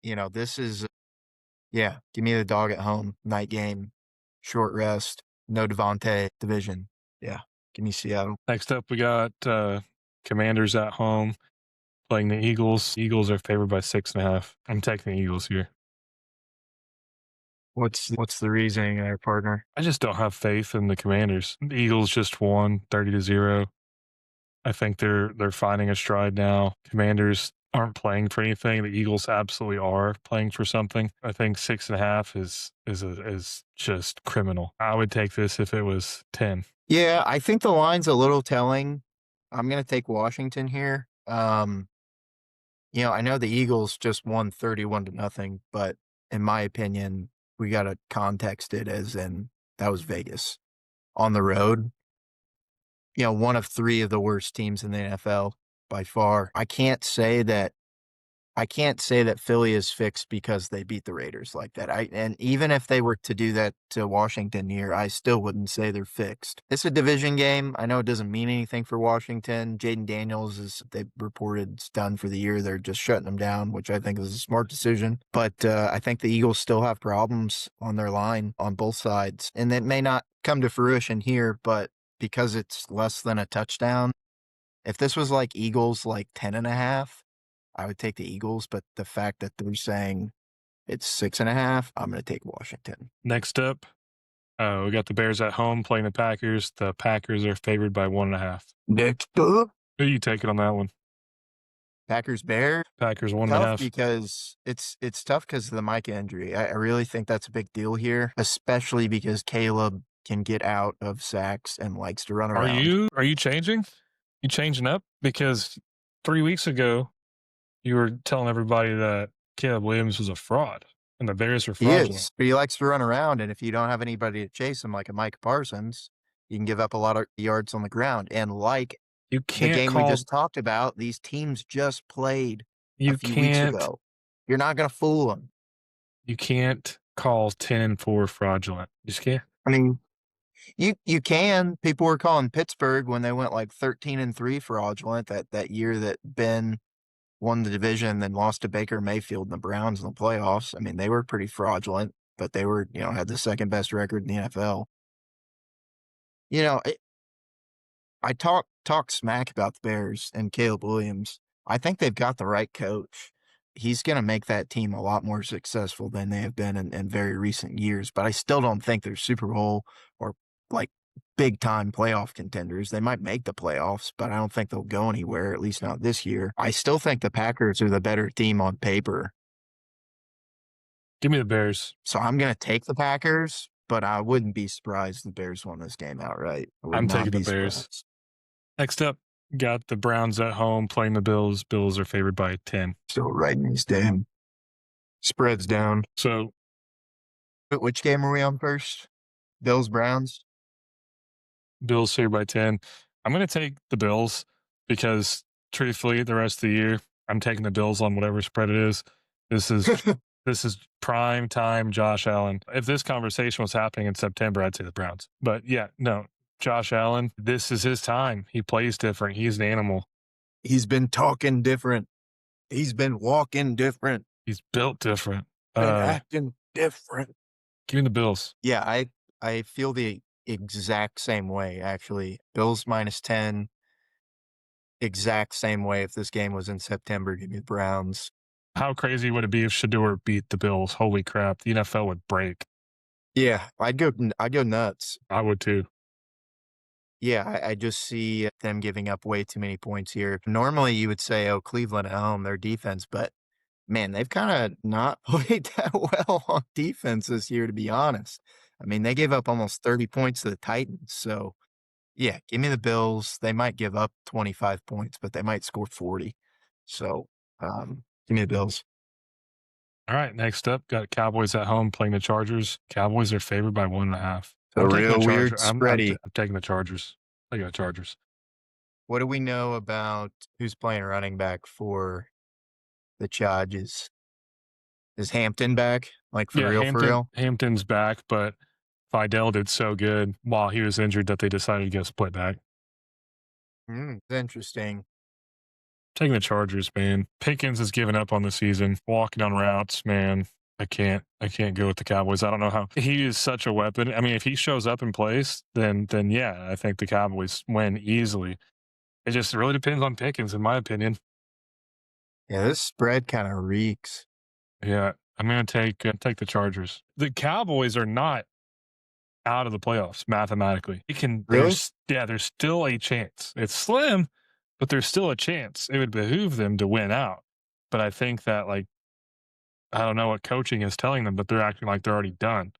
Speaker 2: this is, yeah, give me the dog at home, night game, short rest, no Devontae division. Yeah, give me Seattle.
Speaker 1: Next up, we got Commanders at home playing the Eagles. Eagles are favored by 6.5. I'm taking the Eagles here.
Speaker 2: What's the reasoning there, partner?
Speaker 1: I just don't have faith in the Commanders. The Eagles just won 30-0. I think they're finding a stride now. Commanders aren't playing for anything. The Eagles absolutely are playing for something. I think 6.5 is just criminal. I would take this if it was 10.
Speaker 2: Yeah, I think the line's a little telling. I'm going to take Washington here. I know the Eagles just won 31-0, but in my opinion, we got to context it as in that was Vegas on the road. One of three of the worst teams in the NFL by far. I can't say that Philly is fixed because they beat the Raiders like that. And even if they were to do that to Washington here, I still wouldn't say they're fixed. It's a division game. I know it doesn't mean anything for Washington. Jaden Daniels they reported is done for the year. They're just shutting him down, which I think is a smart decision. But I think the Eagles still have problems on their line on both sides. And it may not come to fruition here, but because it's less than a touchdown, if this was like Eagles like 10.5, I would take the Eagles, but the fact that they're saying it's 6.5, I'm going to take Washington.
Speaker 1: Next up, we got the Bears at home playing the Packers. The Packers are favored by 1.5.
Speaker 2: Next up,
Speaker 1: Who are you taking on that one?
Speaker 2: Packers Bears.
Speaker 1: Packers
Speaker 2: Tough
Speaker 1: 1.5.
Speaker 2: because it's tough because of the Micah injury. I really think that's a big deal here, especially because Caleb can get out of sacks and likes to run around.
Speaker 1: Are you changing? You changing up? Because 3 weeks ago, you were telling everybody that Caleb Williams was a fraud and the Bears were
Speaker 2: He
Speaker 1: fraudulent.
Speaker 2: is, but he likes to run around, and if you don't have anybody to chase him like a Mike Parsons, you can give up a lot of yards on the ground. And like
Speaker 1: You
Speaker 2: the
Speaker 1: can't
Speaker 2: game we
Speaker 1: call.
Speaker 2: just talked about, these teams just played a
Speaker 1: You
Speaker 2: few weeks
Speaker 1: can't.
Speaker 2: ago. You're not going to fool them.
Speaker 1: You can't call 10-4 fraudulent. You just can't.
Speaker 2: I mean, you can. People were calling Pittsburgh when they went like 13-3 fraudulent that year that Ben won the division, then lost to Baker Mayfield and the Browns in the playoffs. I mean, they were pretty fraudulent, but they were, had the second best record in the NFL. I talk smack about the Bears and Caleb Williams. I think they've got the right coach. He's going to make that team a lot more successful than they have been in very recent years, but I still don't think they're Super Bowl or like big time playoff contenders. They might make the playoffs, but I don't think they'll go anywhere, at least not this year. I still think the Packers are the better team on paper.
Speaker 1: Give me the Bears.
Speaker 2: So I'm going to take the Packers, but I wouldn't be surprised if the Bears won this game outright.
Speaker 1: I'm taking the Bears. Next up, got the Browns at home playing the Bills. Bills are favored by 10.
Speaker 2: Still writing these damn spreads down.
Speaker 1: So,
Speaker 2: which game are we on first? Bills, Browns?
Speaker 1: Bills favored by 10. I'm going to take the Bills because, truthfully, the rest of the year, I'm taking the Bills on whatever spread it is. This is prime time Josh Allen. If this conversation was happening in September, I'd say the Browns. But yeah, no, Josh Allen, this is his time. He plays different. He's an animal.
Speaker 2: He's been talking different. He's been walking different.
Speaker 1: He's built different.
Speaker 2: And acting different.
Speaker 1: Give me the Bills.
Speaker 2: Yeah, I feel the exact same way, actually. Bills -10. Exact same way if this game was in September. Give me the Browns.
Speaker 1: How crazy would it be if Shedeur beat the Bills? Holy crap. The NFL would break.
Speaker 2: Yeah, I'd go nuts.
Speaker 1: I would too.
Speaker 2: Yeah, I just see them giving up way too many points here. Normally you would say, oh, Cleveland at home, their defense, but man, they've kind of not played that well on defense this year, to be honest. I mean, they gave up almost 30 points to the Titans. So, yeah, give me the Bills. They might give up 25 points, but they might score 40. So, give me the Bills.
Speaker 1: All right, next up, got Cowboys at home playing the Chargers. Cowboys are favored by 1.5.
Speaker 2: So,
Speaker 1: I'm taking the
Speaker 2: real weird
Speaker 1: Chargers.
Speaker 2: spready.
Speaker 1: I'm taking the Chargers. Taking the Chargers.
Speaker 2: What do we know about who's playing running back for the Chargers? Is Hampton back? Like, for
Speaker 1: Yeah,
Speaker 2: real, for real?
Speaker 1: Hampton's back, but Fidel did so good while he was injured that they decided to get split back.
Speaker 2: Interesting.
Speaker 1: Taking the Chargers, man. Pickens has given up on the season. Walking on routes, man. I can't go with the Cowboys. I don't know how he is such a weapon. I mean, if he shows up in place, then yeah, I think the Cowboys win easily. It just really depends on Pickens, in my opinion.
Speaker 2: Yeah, this spread kind of reeks.
Speaker 1: Yeah, I'm gonna take the Chargers. The Cowboys are not out of the playoffs mathematically.
Speaker 2: Really?
Speaker 1: There's still a chance. It's slim, but there's still a chance. It would behoove them to win out. But I think that I don't know what coaching is telling them, but they're acting like they're already done.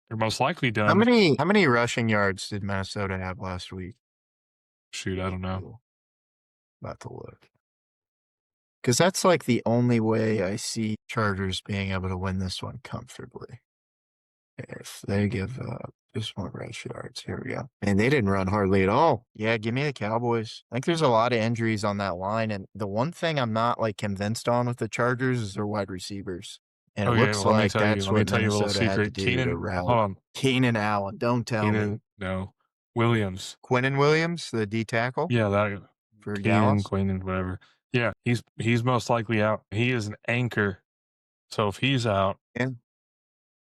Speaker 1: They're most likely
Speaker 2: How
Speaker 1: done.
Speaker 2: many rushing yards did Minnesota have last week?
Speaker 1: Shoot, I don't know.
Speaker 2: Cool. About to look. Because that's like the only way I see Chargers being able to win this one comfortably. If they give just more rush yards. Here we go. And they didn't run hardly at all. Yeah, give me the Cowboys. I think there's a lot of injuries on that line. And the one thing I'm not like convinced on with the Chargers is their wide receivers. And it
Speaker 1: Okay,
Speaker 2: looks
Speaker 1: well,
Speaker 2: like that's
Speaker 1: let me
Speaker 2: what
Speaker 1: tell you a little
Speaker 2: Minnesota had to
Speaker 1: secret.
Speaker 2: do
Speaker 1: Keenan,
Speaker 2: to
Speaker 1: hold
Speaker 2: route
Speaker 1: on.
Speaker 2: Keenan Allen. Don't tell me.
Speaker 1: No. Williams.
Speaker 2: Quinnen Williams, the D tackle
Speaker 1: Yeah, that
Speaker 2: for
Speaker 1: Keenan,
Speaker 2: Dallas.
Speaker 1: Quinn, and whatever. Yeah, he's most likely out. He is an anchor. So if he's out,
Speaker 2: Yeah,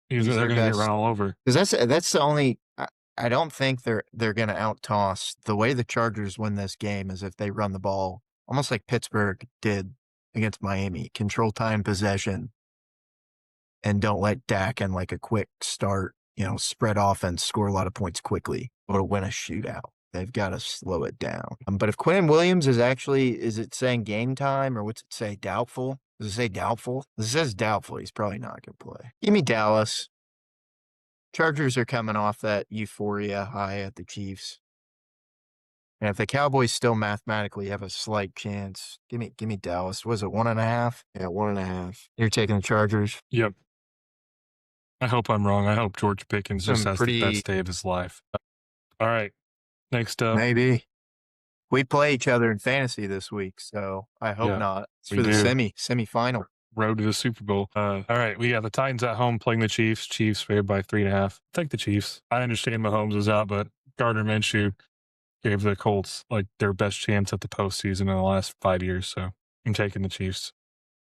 Speaker 1: they're
Speaker 2: he's their
Speaker 1: gonna get run
Speaker 2: best.
Speaker 1: all over.
Speaker 2: Because that's the only. I don't think they're going to out-toss. The way the Chargers win this game is if they run the ball, almost like Pittsburgh did against Miami. Control time, possession, and don't let Dak in like a quick start, spread offense, score a lot of points quickly, or win a shootout. They've got to slow it down. But if Quinn Williams is it saying game time, or what's it say, doubtful? Does it say doubtful? It says doubtful. He's probably not going to play. Give me Dallas. Chargers are coming off that euphoria high at the Chiefs. And if the Cowboys still mathematically have a slight chance, give me Dallas. Was it 1.5? Yeah, 1.5. You're taking the Chargers.
Speaker 1: Yep. I hope I'm wrong. I hope George Pickens just has the best day of his life. All right. Next up.
Speaker 2: Maybe. We play each other in fantasy this week, so I hope not. It's for the semifinal.
Speaker 1: Road to the Super Bowl. All right, we got the Titans at home playing the Chiefs. Chiefs favored by 3.5. Take the Chiefs. I understand Mahomes is out, but Gardner Minshew gave the Colts like their best chance at the postseason in the last 5 years. So I'm taking the Chiefs.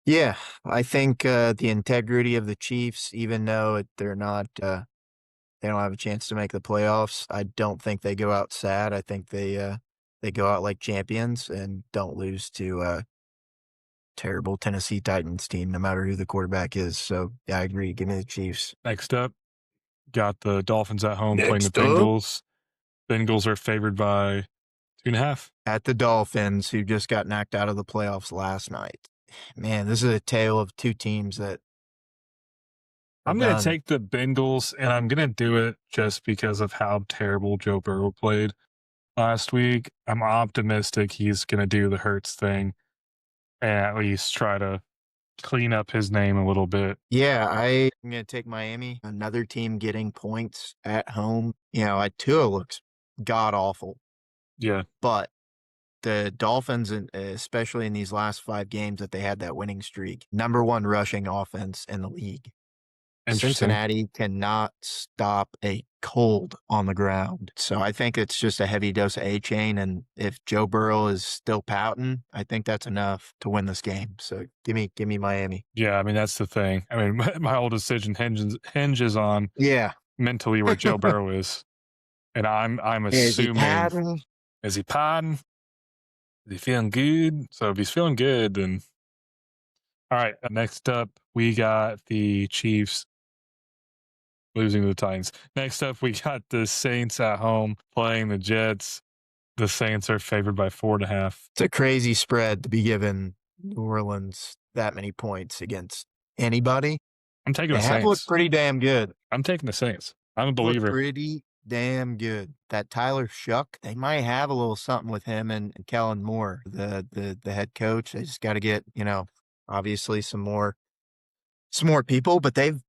Speaker 2: Yeah, I think the integrity of the Chiefs, even though they're not, they don't have a chance to make the playoffs. I don't think they go out sad. I think they go out like champions and don't lose to terrible Tennessee Titans team, no matter who the quarterback is. So, yeah, I agree. Give me the Chiefs.
Speaker 1: Next up, got the Dolphins at home playing the Bengals. Bengals are favored by 2.5.
Speaker 2: At the Dolphins, who just got knocked out of the playoffs last night. Man, this is a tale of two teams that
Speaker 1: I'm going to take the Bengals, and I'm going to do it just because of how terrible Joe Burrow played last week. I'm optimistic he's going to do the Hurts thing and at least try to clean up his name a little bit.
Speaker 2: Yeah, I'm going to take Miami. Another team getting points at home. Tua looks god-awful.
Speaker 1: Yeah.
Speaker 2: But the Dolphins, especially in these last 5 games that they had that winning streak, number 1 rushing offense in the league. Cincinnati cannot stop a cold on the ground. So I think it's just a heavy dose of A-chain. And if Joe Burrow is still pouting, I think that's enough to win this game. So give me Miami.
Speaker 1: Yeah, I mean, that's the thing. I mean, my whole decision hinges on mentally where Joe Burrow is. And I'm assuming, is he pouting? Is he feeling good? So if he's feeling good, then all right. Next up, we got the Chiefs losing to the Titans. Next up, we got the Saints at home playing the Jets. The Saints are favored by 4.5.
Speaker 2: It's a crazy spread to be given New Orleans that many points against anybody.
Speaker 1: I'm taking
Speaker 2: They
Speaker 1: the
Speaker 2: have looked
Speaker 1: Saints.
Speaker 2: pretty damn good.
Speaker 1: I'm taking the Saints. I'm a
Speaker 2: Looked
Speaker 1: believer.
Speaker 2: pretty damn good. That Tyler Shuck, they might have a little something with him and Kellen Moore, the head coach. They just got to get, obviously some more people, but they've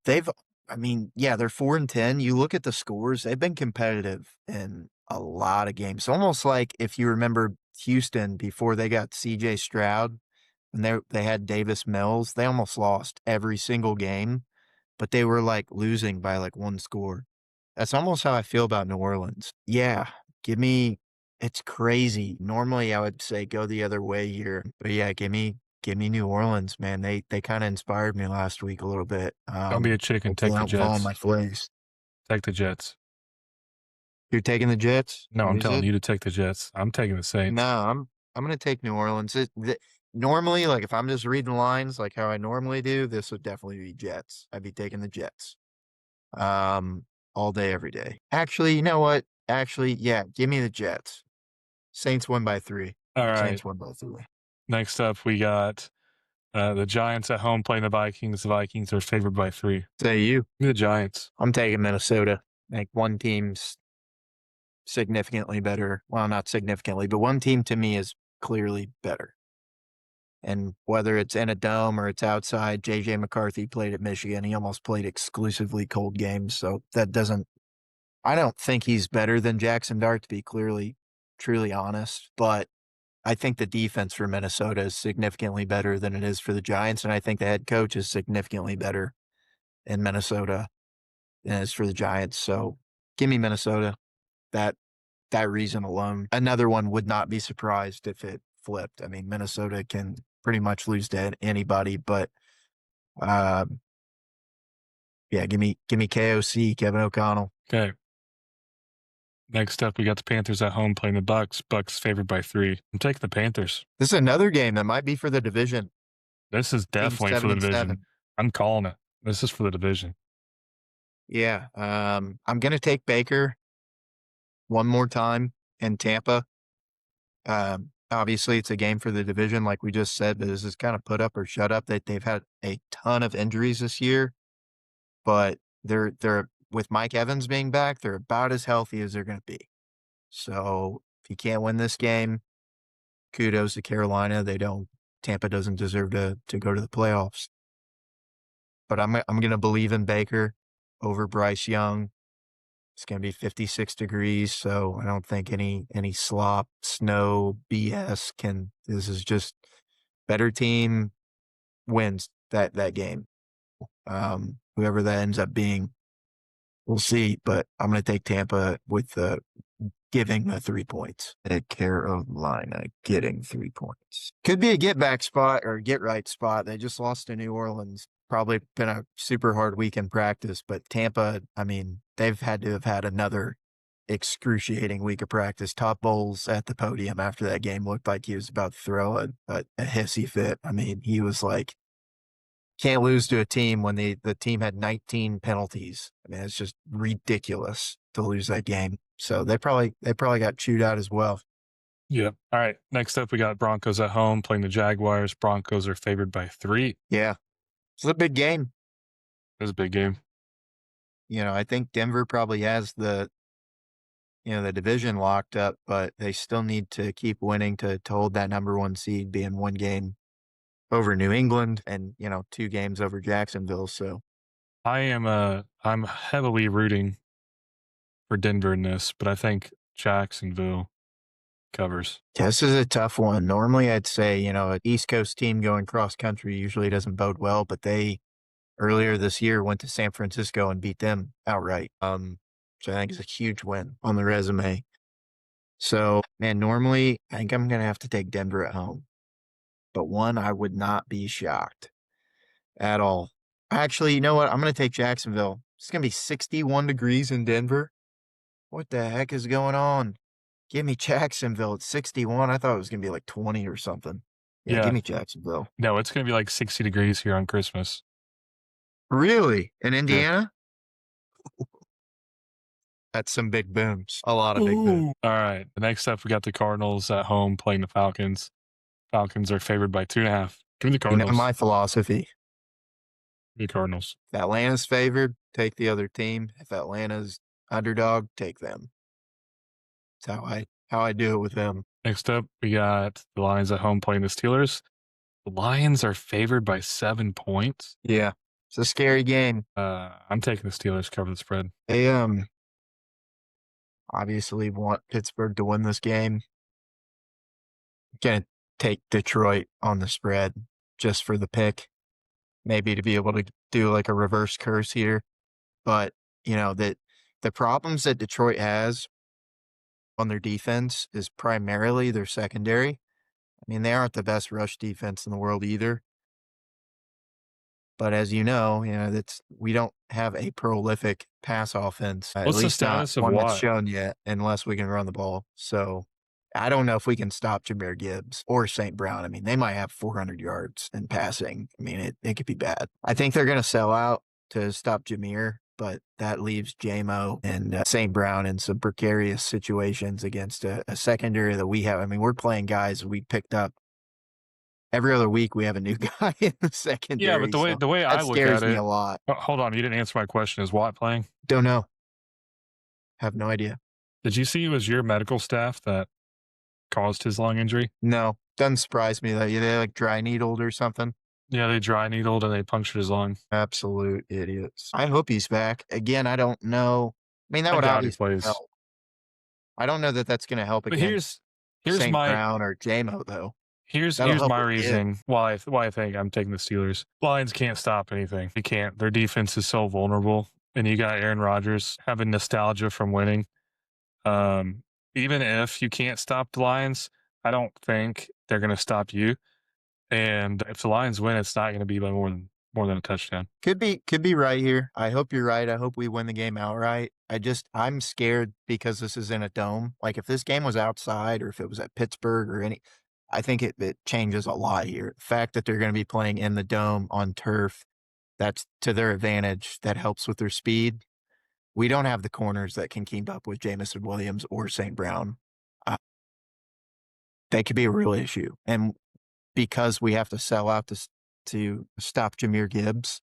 Speaker 2: I mean, yeah, they're 4-10. You look at the scores, they've been competitive in a lot of games. Almost like if you remember Houston before they got CJ Stroud and they had Davis Mills, they almost lost every single game, but they were like losing by like one score. That's almost how I feel about New Orleans. Yeah, it's crazy. Normally I would say go the other way here, but yeah, give me New Orleans, man. They kind of inspired me last week a little bit.
Speaker 1: Don't be a chicken.
Speaker 2: Hopefully
Speaker 1: Take
Speaker 2: I
Speaker 1: the
Speaker 2: don't fall on
Speaker 1: Jets.
Speaker 2: my face.
Speaker 1: Take the Jets.
Speaker 2: You're taking the Jets?
Speaker 1: No,
Speaker 2: What
Speaker 1: I'm
Speaker 2: is
Speaker 1: telling
Speaker 2: it?
Speaker 1: you to take the Jets. I'm taking the
Speaker 2: No,
Speaker 1: Saints.
Speaker 2: I'm gonna take New Orleans. Normally, like if I'm just reading lines like how I normally do, this would definitely be Jets. I'd be taking the Jets. Um, all day, every day. Actually, you know what? Actually, yeah, give me the Jets. Saints win by 3.
Speaker 1: All right.
Speaker 2: Saints win by 3.
Speaker 1: Next up, we got the Giants at home playing the Vikings. The Vikings are favored by 3.
Speaker 2: Say you.
Speaker 1: Give me the Giants.
Speaker 2: I'm taking Minnesota. Like one team's significantly better. Well, not significantly, but one team to me is clearly better. And whether it's in a dome or it's outside, J.J. McCarthy played at Michigan. He almost played exclusively cold games. So I don't think he's better than Jackson Dart, to be truly honest. But I think the defense for Minnesota is significantly better than it is for the Giants. And I think the head coach is significantly better in Minnesota than it is for the Giants. So give me Minnesota. That reason alone. Another one would not be surprised if it flipped. I mean, Minnesota can pretty much lose to anybody, but yeah, give me KOC, Kevin O'Connell.
Speaker 1: Okay. Next up, we got the Panthers at home playing the Bucks. Bucks favored by 3. I'm taking the Panthers.
Speaker 2: This is another game that might be for the division.
Speaker 1: This is definitely for the division. I'm calling it. This is for the division.
Speaker 2: Yeah. I'm gonna take Baker one more time in Tampa. Obviously it's a game for the division, like we just said, but this is kind of put up or shut up. That they've had a ton of injuries this year, but they're with Mike Evans being back, they're about as healthy as they're going to be. So if you can't win this game, kudos to Carolina. Tampa doesn't deserve to go to the playoffs. But I'm going to believe in Baker over Bryce Young. It's going to be 56 degrees, so I don't think any slop, snow, BS can. This is just better team wins that game. Whoever that ends up being, we'll see. But I'm going to take Tampa with giving the 3 points. At Carolina getting 3 points. Could be a get back spot or get right spot. They just lost to New Orleans. Probably been a super hard week in practice, but Tampa, I mean, they've had to have had another excruciating week of practice. Todd Bowles at the podium after that game looked like he was about to throw a hissy fit. I mean, he was like, can't lose to a team when the team had 19 penalties. I mean, it's just ridiculous to lose that game. So they probably got chewed out as well.
Speaker 1: Yeah. All right. Next up, we got Broncos at home playing the Jaguars. Broncos are favored by 3.
Speaker 2: Yeah. It's a big game.
Speaker 1: It's a big game.
Speaker 2: I think Denver probably has the division locked up, but they still need to keep winning to hold that number 1 seed, being 1 game over New England and, 2 games over Jacksonville. So
Speaker 1: I'm heavily rooting for Denver in this, but I think Jacksonville covers.
Speaker 2: This is a tough one. Normally I'd say, an East Coast team going cross country usually doesn't bode well, but they earlier this year went to San Francisco and beat them outright. So I think it's a huge win on the resume. So, man, normally I think I'm going to have to take Denver at home, but I would not be shocked at all. Actually, you know what? I'm going to take Jacksonville. It's going to be 61 degrees in Denver. What the heck is going on? Give me Jacksonville at 61. I thought it was going to be like 20 or something. Yeah, give me Jacksonville.
Speaker 1: No, it's going to be like 60 degrees here on Christmas.
Speaker 2: Really? In Indiana? Yeah. That's some big booms. A lot of big booms.
Speaker 1: All right. Next up, we got the Cardinals at home playing the Falcons. Falcons are favored by 2.5. Give me the
Speaker 2: You know
Speaker 1: Cardinals.
Speaker 2: my philosophy.
Speaker 1: Give me the Cardinals.
Speaker 2: If Atlanta's favored, take the other team. If Atlanta's underdog, take them. That's how I do it with them.
Speaker 1: Next up, we got the Lions at home playing the Steelers. The Lions are favored by 7 points.
Speaker 2: Yeah. It's a scary game.
Speaker 1: I'm taking the Steelers to cover the spread.
Speaker 2: They obviously want Pittsburgh to win this game. Gonna take Detroit on the spread just for the pick. Maybe to be able to do like a reverse curse here. But, that the problems that Detroit has on their defense is primarily their secondary. I mean, they aren't the best rush defense in the world either. But as that's we don't have a prolific pass offense, at
Speaker 1: What's the
Speaker 2: least not
Speaker 1: status of
Speaker 2: one that's
Speaker 1: Watt?
Speaker 2: shown yet, unless we can run the ball. So I don't know if we can stop Jameer Gibbs or St. Brown. I mean, they might have 400 yards in passing. I mean, it could be bad. I think they're going to sell out to stop Jameer, but that leaves JMO and St. Brown in some precarious situations against a secondary that we have. I mean, we're playing guys we picked up. Every other week we have a new guy in the secondary.
Speaker 1: Yeah, but the way I
Speaker 2: that
Speaker 1: look at
Speaker 2: scares me
Speaker 1: it,
Speaker 2: a lot.
Speaker 1: hold on, you didn't answer my question. Is Watt playing?
Speaker 2: Don't know. Have no idea.
Speaker 1: Did you see it was your medical staff that caused his lung injury?
Speaker 2: No. Doesn't surprise me that they like dry needled or something.
Speaker 1: Yeah, they dry needled and they punctured his lung.
Speaker 2: Absolute idiots. I hope he's back. Again, I don't know. I mean, that
Speaker 1: I
Speaker 2: would
Speaker 1: doubt he
Speaker 2: obviously
Speaker 1: plays.
Speaker 2: help. I don't know that that's going to help
Speaker 1: But
Speaker 2: against
Speaker 1: here's
Speaker 2: St.
Speaker 1: my
Speaker 2: Brown or JMO, though.
Speaker 1: here's
Speaker 2: That'll help
Speaker 1: my
Speaker 2: with
Speaker 1: reasoning why I think I'm taking the Steelers. Lions can't stop anything. They can't. Their defense is so vulnerable, and you got Aaron Rodgers having nostalgia from winning. Even if you can't stop the Lions, I don't think they're going to stop you. And if the Lions win, it's not going to be by more than a touchdown.
Speaker 2: Could be right here. I hope you're right. I hope we win the game outright. I'm scared because this is in a dome. Like if this game was outside or if it was at Pittsburgh or I think it changes a lot here. The fact that they're going to be playing in the dome on turf, that's to their advantage. That helps with their speed. We don't have the corners that can keep up with Jamison Williams or St. Brown. That could be a real issue. And because we have to sell out to stop Jameer Gibbs,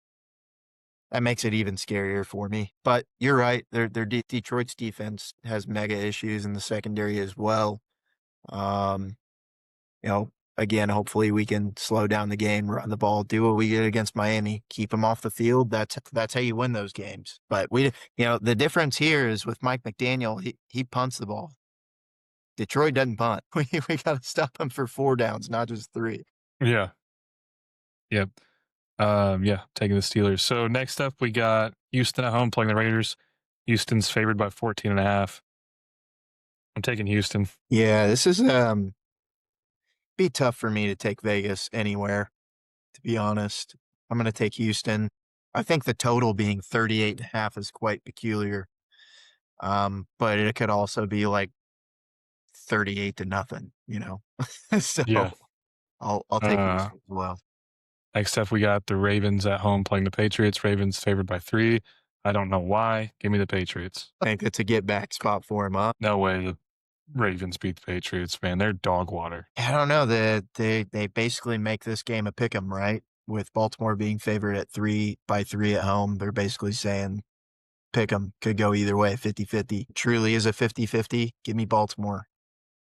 Speaker 2: that makes it even scarier for me. But you're right. Detroit's defense has mega issues in the secondary as well. Again, hopefully we can slow down the game, run the ball, do what we did against Miami, keep them off the field. That's how you win those games. But the difference here is with Mike McDaniel, he punts the ball. Detroit doesn't punt. We got to stop him for 4 downs, not just 3.
Speaker 1: Yeah. Yep. Taking the Steelers. So next up, we got Houston at home playing the Raiders. Houston's favored by 14.5. I'm taking Houston.
Speaker 2: Yeah, this is be tough for me to take Vegas anywhere, to be honest. I'm going to take Houston. I think the total being 38.5 is quite peculiar. But it could also be like 38-0, So
Speaker 1: Yeah.
Speaker 2: I'll take Houston as well.
Speaker 1: Next up, we got the Ravens at home playing the Patriots. Ravens favored by 3. I don't know why. Give me the Patriots.
Speaker 2: I think it's a get back spot for him up.
Speaker 1: No way the Ravens beat the Patriots, man. They're dog water.
Speaker 2: I don't know. They basically make this game a pick 'em, right? With Baltimore being favored at 3 by 3 at home. They're basically saying pick 'em, could go either way, 50-50. Truly is a 50-50. Give me Baltimore.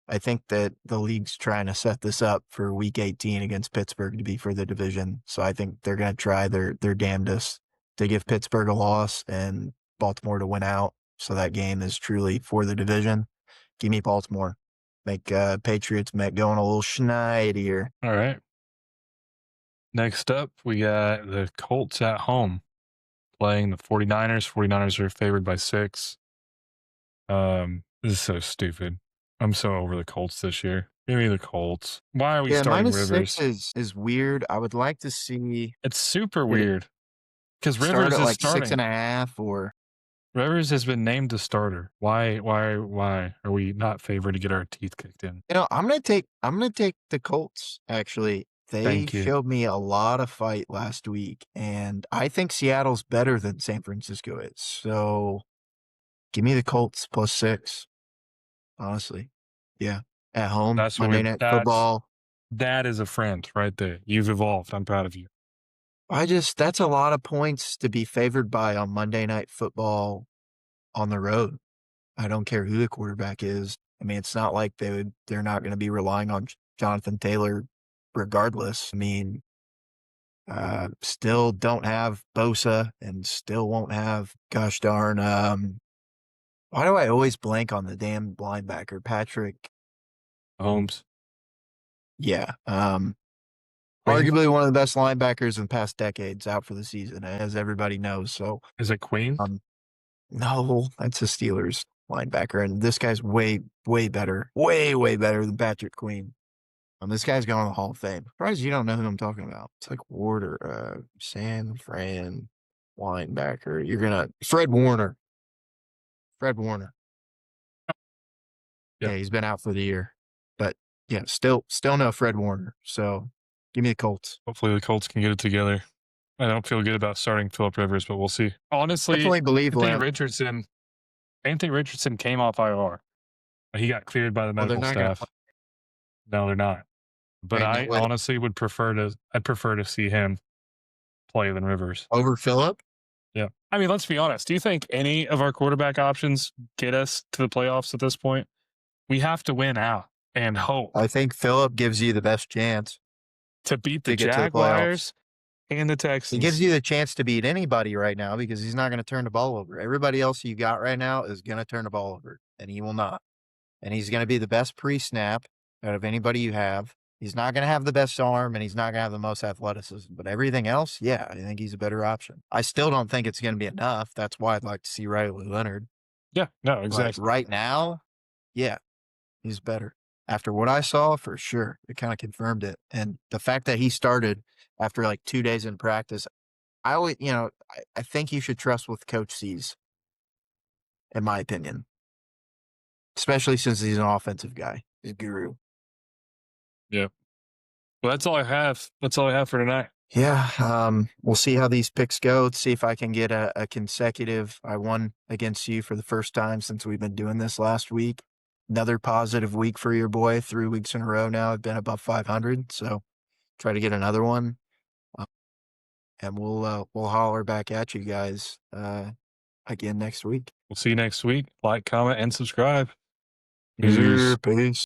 Speaker 2: I think that the league's trying to set this up for week 18 against Pittsburgh to be for the division. So I think they're going to try their damnedest to give Pittsburgh a loss and Baltimore to win out. So that game is truly for the division. Give me Baltimore. Make Patriots going a little schneid here.
Speaker 1: All right. Next up, we got the Colts at home playing the 49ers. 49ers are favored by 6. This is so stupid. I'm so over the Colts this year. Give me the Colts. Why are we starting Rivers?
Speaker 2: -6 is weird. I would like to see
Speaker 1: It's super weird because
Speaker 2: start
Speaker 1: Rivers
Speaker 2: at
Speaker 1: is
Speaker 2: like
Speaker 1: starting.
Speaker 2: 6.5 or
Speaker 1: Rivers has been named the starter. Why are we not favored to get our teeth kicked in?
Speaker 2: I'm gonna take the Colts, actually. They
Speaker 1: Thank you.
Speaker 2: showed me a lot of fight last week, and I think Seattle's better than San Francisco is. So give me the Colts +6. Honestly. Yeah. At home,
Speaker 1: That's what
Speaker 2: Monday Night
Speaker 1: that's
Speaker 2: Football.
Speaker 1: That is a friend right there. You've evolved. I'm proud of you.
Speaker 2: That's a lot of points to be favored by on Monday Night Football on the road. I don't care who the quarterback is. I mean, it's not like they're not going to be relying on Jonathan Taylor regardless. I mean, still don't have Bosa and still won't have, gosh darn, why do I always blank on the damn linebacker? Patrick.
Speaker 1: Holmes.
Speaker 2: Yeah.
Speaker 1: Queen?
Speaker 2: Arguably one of the best linebackers in the past decades out for the season, as everybody knows. So,
Speaker 1: Is it Queen?
Speaker 2: no, that's a Steelers linebacker. And this guy's way, way better. Way, way better than Patrick Queen. This guy's going to the Hall of Fame. Surprised you don't know who I'm talking about. It's like Warder, San Fran linebacker. Fred Warner. Fred Warner.
Speaker 1: Yep.
Speaker 2: Yeah, he's been out for the year. But yeah, still no Fred Warner. So give me the Colts.
Speaker 1: Hopefully the Colts can get it together. I don't feel good about starting Philip Rivers, but we'll see. Honestly,
Speaker 2: Definitely believe
Speaker 1: Anthony Richardson came off IR. He got cleared by the medical staff. No, they're not. But I honestly would I'd prefer to see him play than Rivers.
Speaker 2: Over Phillip?
Speaker 1: Yeah. I mean, let's be honest. Do you think any of our quarterback options get us to the playoffs at this point? We have to win out and hope.
Speaker 2: I think Phillip gives you the best chance
Speaker 1: to beat the Jaguars and the Texans.
Speaker 2: He gives you the chance to beat anybody right now because he's not going to turn the ball over. Everybody else you got right now is going to turn the ball over, and he will not. And he's going to be the best pre-snap out of anybody you have. He's not going to have the best arm, and he's not going to have the most athleticism. But everything else, yeah, I think he's a better option. I still don't think it's going to be enough. That's why I'd like to see Riley Leonard.
Speaker 1: Yeah, no, exactly.
Speaker 2: But right now, yeah, he's better. After what I saw, for sure, it kind of confirmed it. And the fact that he started after like 2 days in practice, I think you should trust what the coach sees, in my opinion, especially since he's an offensive guy. He's a guru.
Speaker 1: Yeah. Well, that's all I have. That's all I have for tonight.
Speaker 2: Yeah. We'll see how these picks go. Let's see if I can get a consecutive. I won against you for the first time since we've been doing this last week. Another positive week for your boy. 3 weeks in a row now. I've been above 500. So try to get another one. And we'll holler back at you guys again next week.
Speaker 1: We'll see you next week. Like, comment, and subscribe.
Speaker 2: Peace.